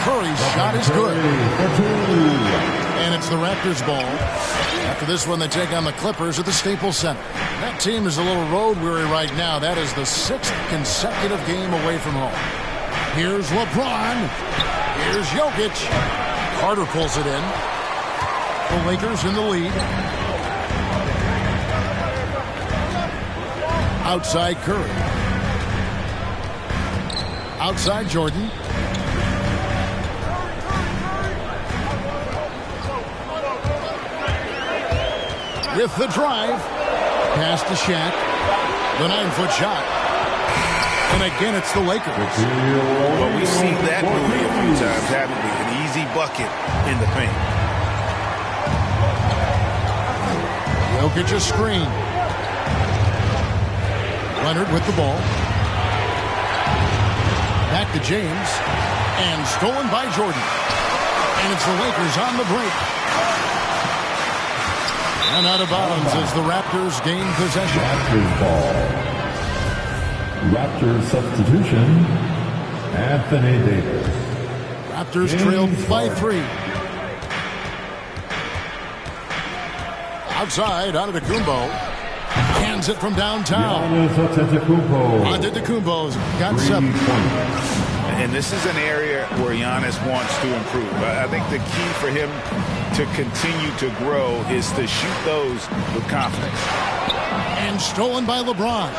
Curry's shot is good. And it's the Raptors' ball. After this one, they take on the Clippers at the Staples Center. That team is a little road weary right now. That is the 6th consecutive game away from home. Here's LeBron. Here's Jokic. Carter pulls it in. The Lakers in the lead. Outside Curry. Outside Jordan. With the drive. Pass to Shaq. The 9-foot shot. And again, it's the Lakers. Well, we've seen that movie a few times, haven't we? An easy bucket in the paint. Jokic a screen. Leonard with the ball. Back to James. And stolen by Jordan. And it's the Lakers on the break. And out of bounds as the Raptors gain possession. Raptors ball. Raptors substitution. Anthony Davis. Raptors trailed by 3. Outside, Antetokounmpo hands it from downtown. Antetokounmpo's got 7. And this is an area where Giannis wants to improve. I think the key for him to continue to grow is to shoot those with confidence. And stolen by LeBron.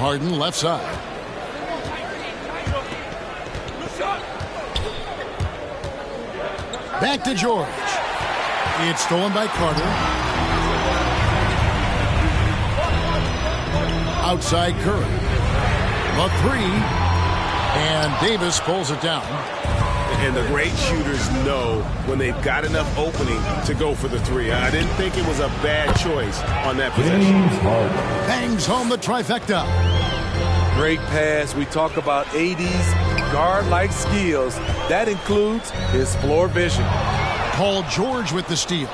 Harden left side. Back to George. It's stolen by Carter. Outside Curry. The three. And Davis pulls it down. And the great shooters know when they've got enough opening to go for the three. I didn't think it was a bad choice on that possession. Bangs home the trifecta. Great pass. We talk about AD's guard-like skills. That includes his floor vision. Paul George with the steal.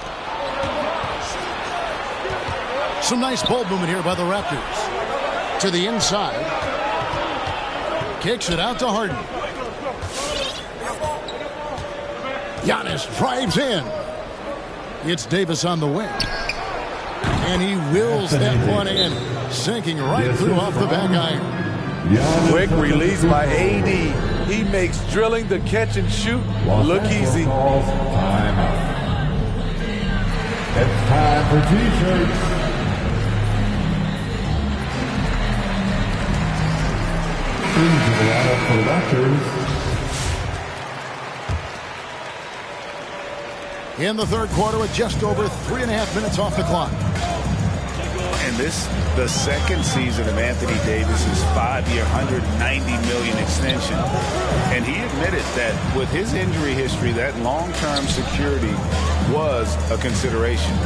Some nice ball movement here by the Raptors. To the inside. Kicks it out to Harden. Giannis drives in. It's Davis on the wing. And he wills that one in. Sinking right through off the back iron. Quick release by AD. He makes drilling the catch and shoot look easy. It's time for T-shirts. Into the lineup for the Raptors. In the third quarter with just over 3.5 minutes off the clock. And this, the second season of Anthony Davis's 5-year, $190 million extension. And he admitted that with his injury history, that long-term security was a consideration.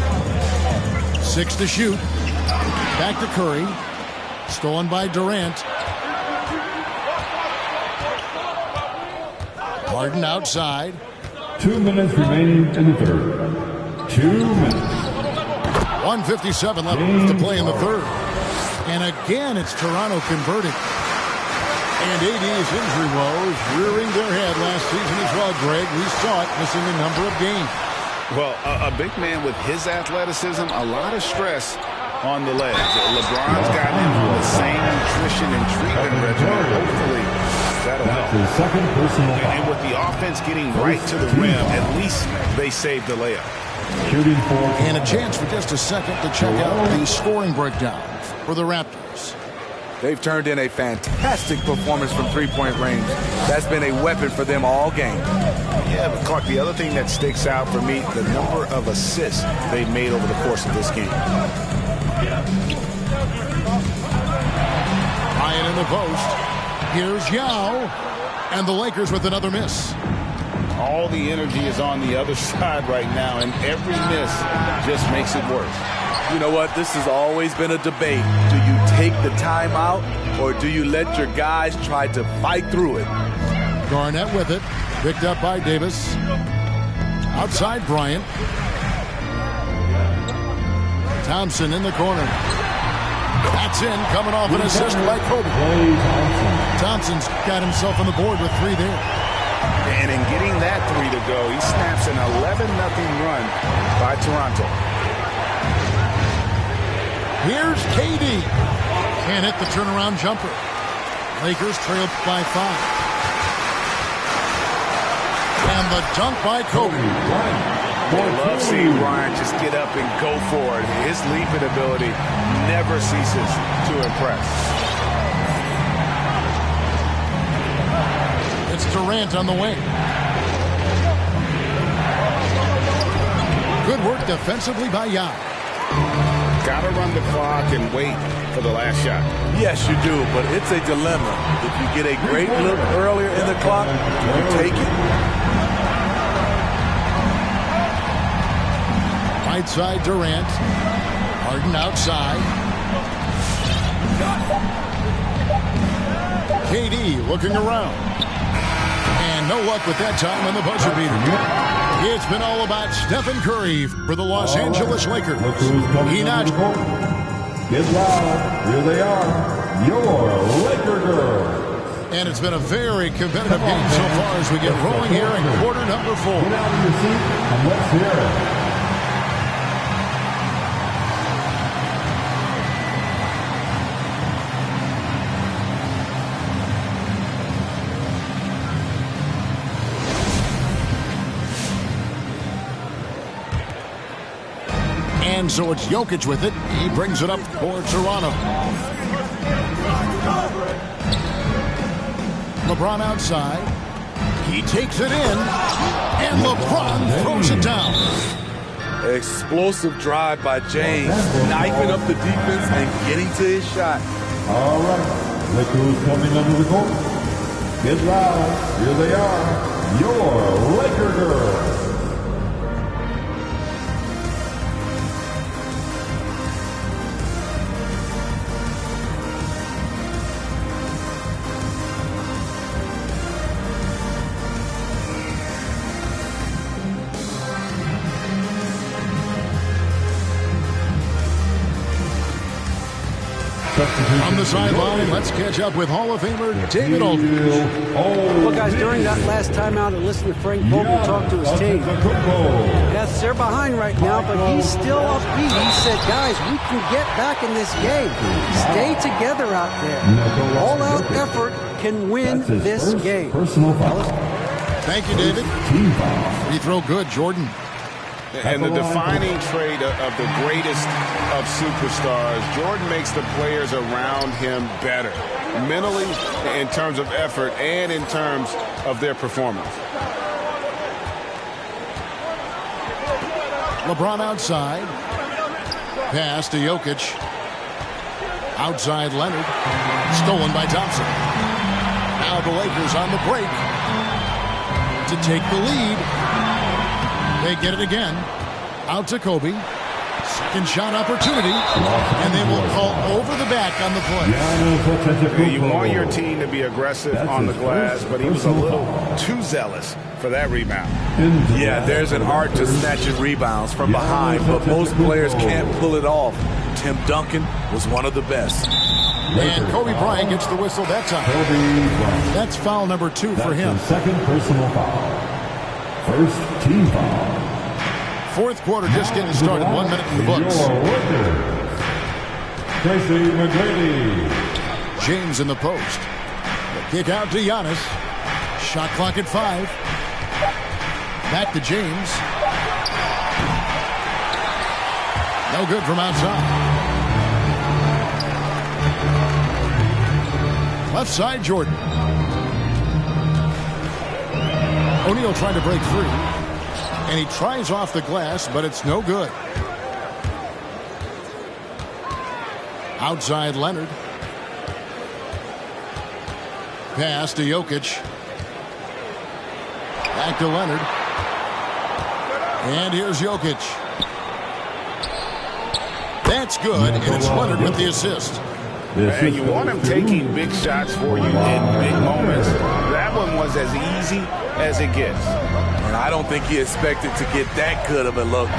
6 to shoot. Back to Curry. Stolen by Durant. Harden outside. 2 minutes remaining in the third. 2 minutes. 1:57 left to play in the third. And again, it's Toronto converting. And AD's injury woes rearing their head last season as well, Greg. We saw it missing a number of games. Well, a big man with his athleticism, a lot of stress on the legs. LeBron's gotten him with the same nutrition and treatment regimen. Hopefully, that'll help. And with the offense getting right to the rim, at least they saved the layup. And a chance for just a second to check out the scoring breakdown for the Raptors. They've turned in a fantastic performance from three-point range. That's been a weapon for them all game. Yeah, but Clark, the other thing that sticks out for me, the number of assists they've made over the course of this game. Ryan in the post. Here's Yao. And the Lakers with another miss. All the energy is on the other side right now, and every miss just makes it worse. You know what? This has always been a debate. Do you take the timeout, or do you let your guys try to fight through it? Garnett with it. Picked up by Davis. Outside Bryant. Thompson in the corner. That's in, coming off an assist by Kobe. Thompson's got himself on the board with 3 there. And in getting that 3 to go, he snaps an 11-0 run by Toronto. Here's KD. Can't hit the turnaround jumper. Lakers trailed by 5. And the dunk by Kobe. I love seeing Bryant just get up and go for it. His leaping ability never ceases to impress. It's Durant on the wing. Good work defensively by Yao. Got to run the clock and wait for the last shot. Yes, you do, but it's a dilemma. If you get a great look earlier in the clock, you take it. Right side Durant. Harden outside. KD looking around. And no luck with that time on the buzzer beater. It's been all about Stephen Curry for the Los Angeles Lakers. He notched. Get loud. Here they are. Your Laker girls. And it's been a very competitive game so far as we get rolling here in quarter number 4. Get out of your seat and let's hear it. And so it's Jokic with it. He brings it up for Toronto. LeBron outside. He takes it in, and LeBron throws it down. Explosive drive by James, knifing up the defense and getting to his shot. All right, look who's coming under the court. Get loud. Here they are, your Laker girls. On the sideline, let's catch up with Hall of Famer David Aldridge. Well, guys, during that last timeout, I listened to Frank Vogel talk to his team. Yes, they're behind right now, but he's still upbeat. He said, guys, we can get back in this game. Stay together out there. All-out effort can win this game. Thank you, David. Free throw good, Jordan. And the defining trait of the greatest of superstars, Jordan makes the players around him better, mentally, in terms of effort, and in terms of their performance. LeBron outside. Pass to Jokic. Outside Leonard. Stolen by Thompson. Now the Lakers on the break to take the lead. They get it again. Out to Kobe. Second shot opportunity. And they will call over the back on the play. You want your team to be aggressive on the glass, but he was a little too zealous for that rebound. Yeah, there's an art to snatching rebounds from behind, but most players can't pull it off. Tim Duncan was one of the best. And Kobe Bryant gets the whistle that time. That's foul number 2 for him. Second personal foul. First team foul. Fourth quarter just getting started. 1 minute in the books. Tracy McGrady. James in the post. The kick out to Giannis. Shot clock at 5. Back to James. No good from outside. Left side, Jordan. O'Neal trying to break free. And he tries off the glass, but it's no good. Outside Leonard. Pass to Jokic. Back to Leonard. And here's Jokic. That's good, and it's Leonard with the assist. And you want him taking big shots for you in big moments. That one was as easy as it gets. And I don't think he expected to get that good of a look.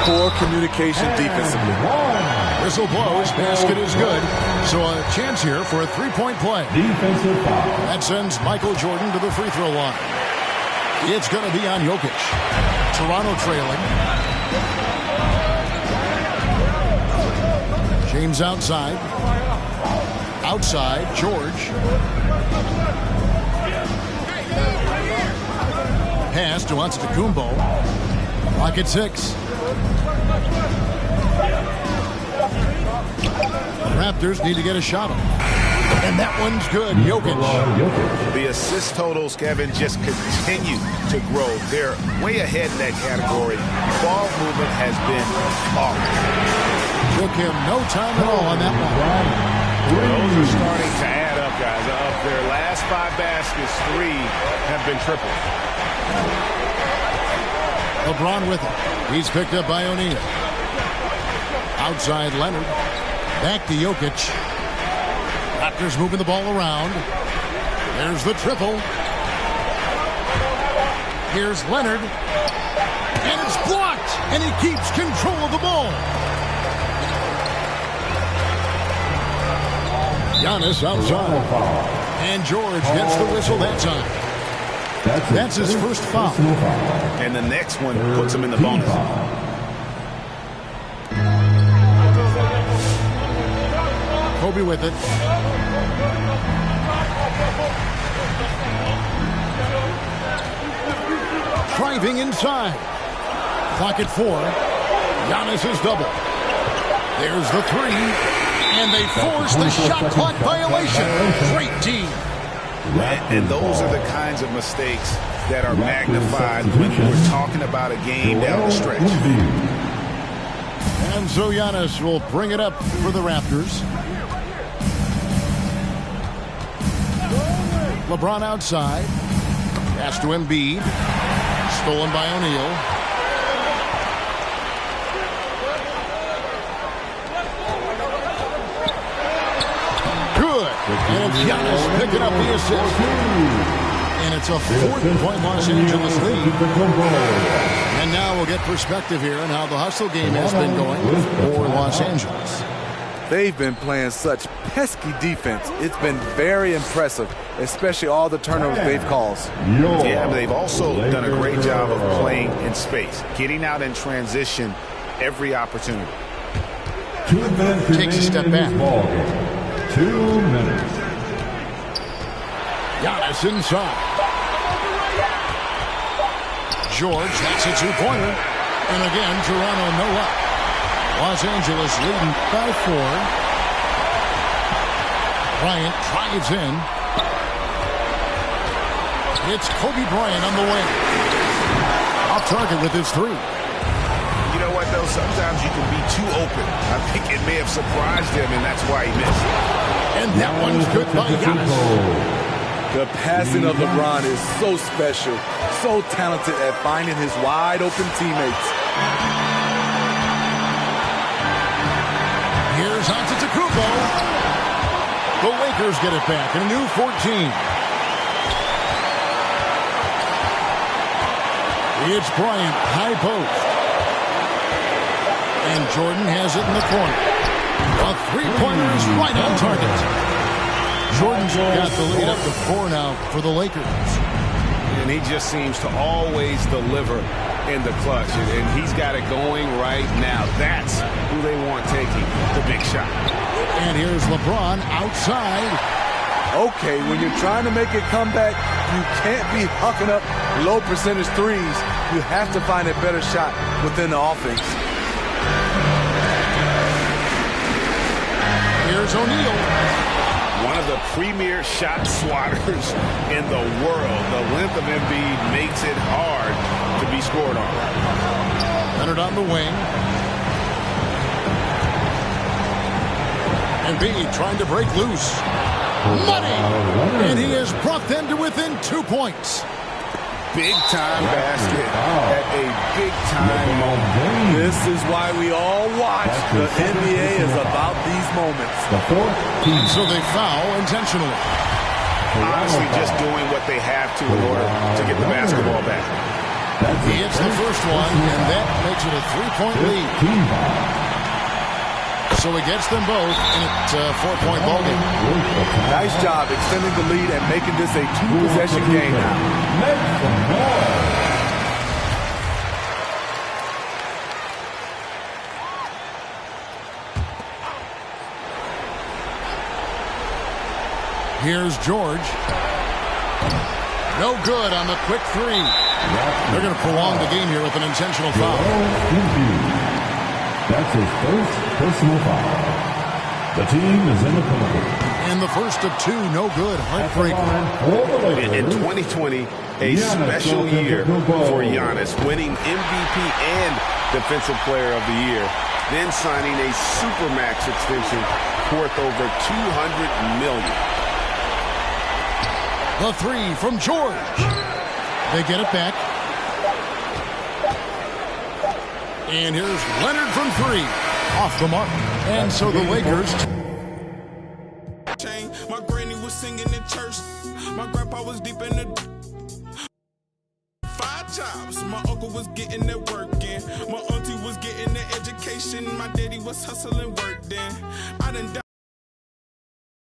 Poor communication defensively. Whistle blows. Basket is good. So a chance here for a three-point play. Defensive foul. That sends Michael Jordan to the free throw line. It's going to be on Jokic. Toronto trailing. James outside. Outside, George. Pass to Antetokounmpo. Clock at 6. The Raptors need to get a shot on. And that one's good. Jokic. The assist totals, Kevin, just continue to grow. They're way ahead in that category. Ball movement has been off. Took him no time at all on that one. Those are starting to add up, guys. Of their last 5 baskets, 3 have been tripled. LeBron with it. He's picked up by O'Neal. Outside Leonard. Back to Jokic. Raptors moving the ball around. There's the triple. Here's Leonard. And it's blocked. And he keeps control of the ball. Giannis outside. And George gets the whistle that time. That's his first foul. And the next one puts him in the bonus. Kobe with it. Driving inside. Clock at 4. Giannis is double. There's the 3. And they force the shot clock violation. Great team. And those are the kinds of mistakes that are magnified when we're talking about a game down the stretch. And so Giannis will bring it up for the Raptors. LeBron outside. Pass to Embiid. Stolen by O'Neal. Good. And Giannis picking up the assist. And it's a 4-point Los Angeles lead. And now we'll get perspective here on how the hustle game has been going for Los Angeles. They've been playing such pesky defense. It's been very impressive, especially all the turnovers they've caused. Yeah, but they've also done a great job of playing in space, getting out in transition every opportunity. Takes a step back. 2 minutes. Giannis inside. George, that's a two-pointer. And again, Toronto no up. Los Angeles leading by 4. Bryant drives in. It's Kobe Bryant on the wing. Off target with his 3. You know what, though? Sometimes you can be too open. I think it may have surprised him, and that's why he missed. And that one's good by Giannis. The passing of LeBron is so special, so talented at finding his wide-open teammates. Here's Antetokounmpo. The Lakers get it back in a new 14. It's Bryant, high post. And Jordan has it in the corner. A three-pointer is right on target. Jordan's got the lead up to 4 now for the Lakers. And he just seems to always deliver in the clutch. And he's got it going right now. That's who they want taking the big shot. And here's LeBron outside. Okay, when you're trying to make a comeback, you can't be hucking up low percentage threes. You have to find a better shot within the offense. Here's O'Neal. One of the premier shot swatters in the world. The length of Embiid makes it hard to be scored on. Leonard on the wing. Embiid trying to break loose. Money! And he has brought them to within 2 points. Big-time basket at a big-time moment. This is why we all watch. The NBA is about these moments. So they foul intentionally. Honestly, just doing what they have to in order to get the basketball back. He hits the first one, and that makes it a 3-point lead. So he gets them both, and it's a 4-point ball game. Nice job extending the lead and making this a 2-possession game now. Here's George. No good on the quick 3. They're going to prolong the game here with an intentional foul. That's his first personal foul. The team is in the penalty. And the first of 2, no good. Heartbreaker. In 2020, a special year for Giannis, winning MVP and Defensive Player of the Year, then signing a Supermax extension worth over $200 million. The 3 from George. They get it back. And here's Leonard from 3. Off the mark. And so the Lakers. My granny was singing in church. My grandpa was deep in the 5 jobs. My uncle was getting that work in. My auntie was getting that education. My daddy was hustling work then. I done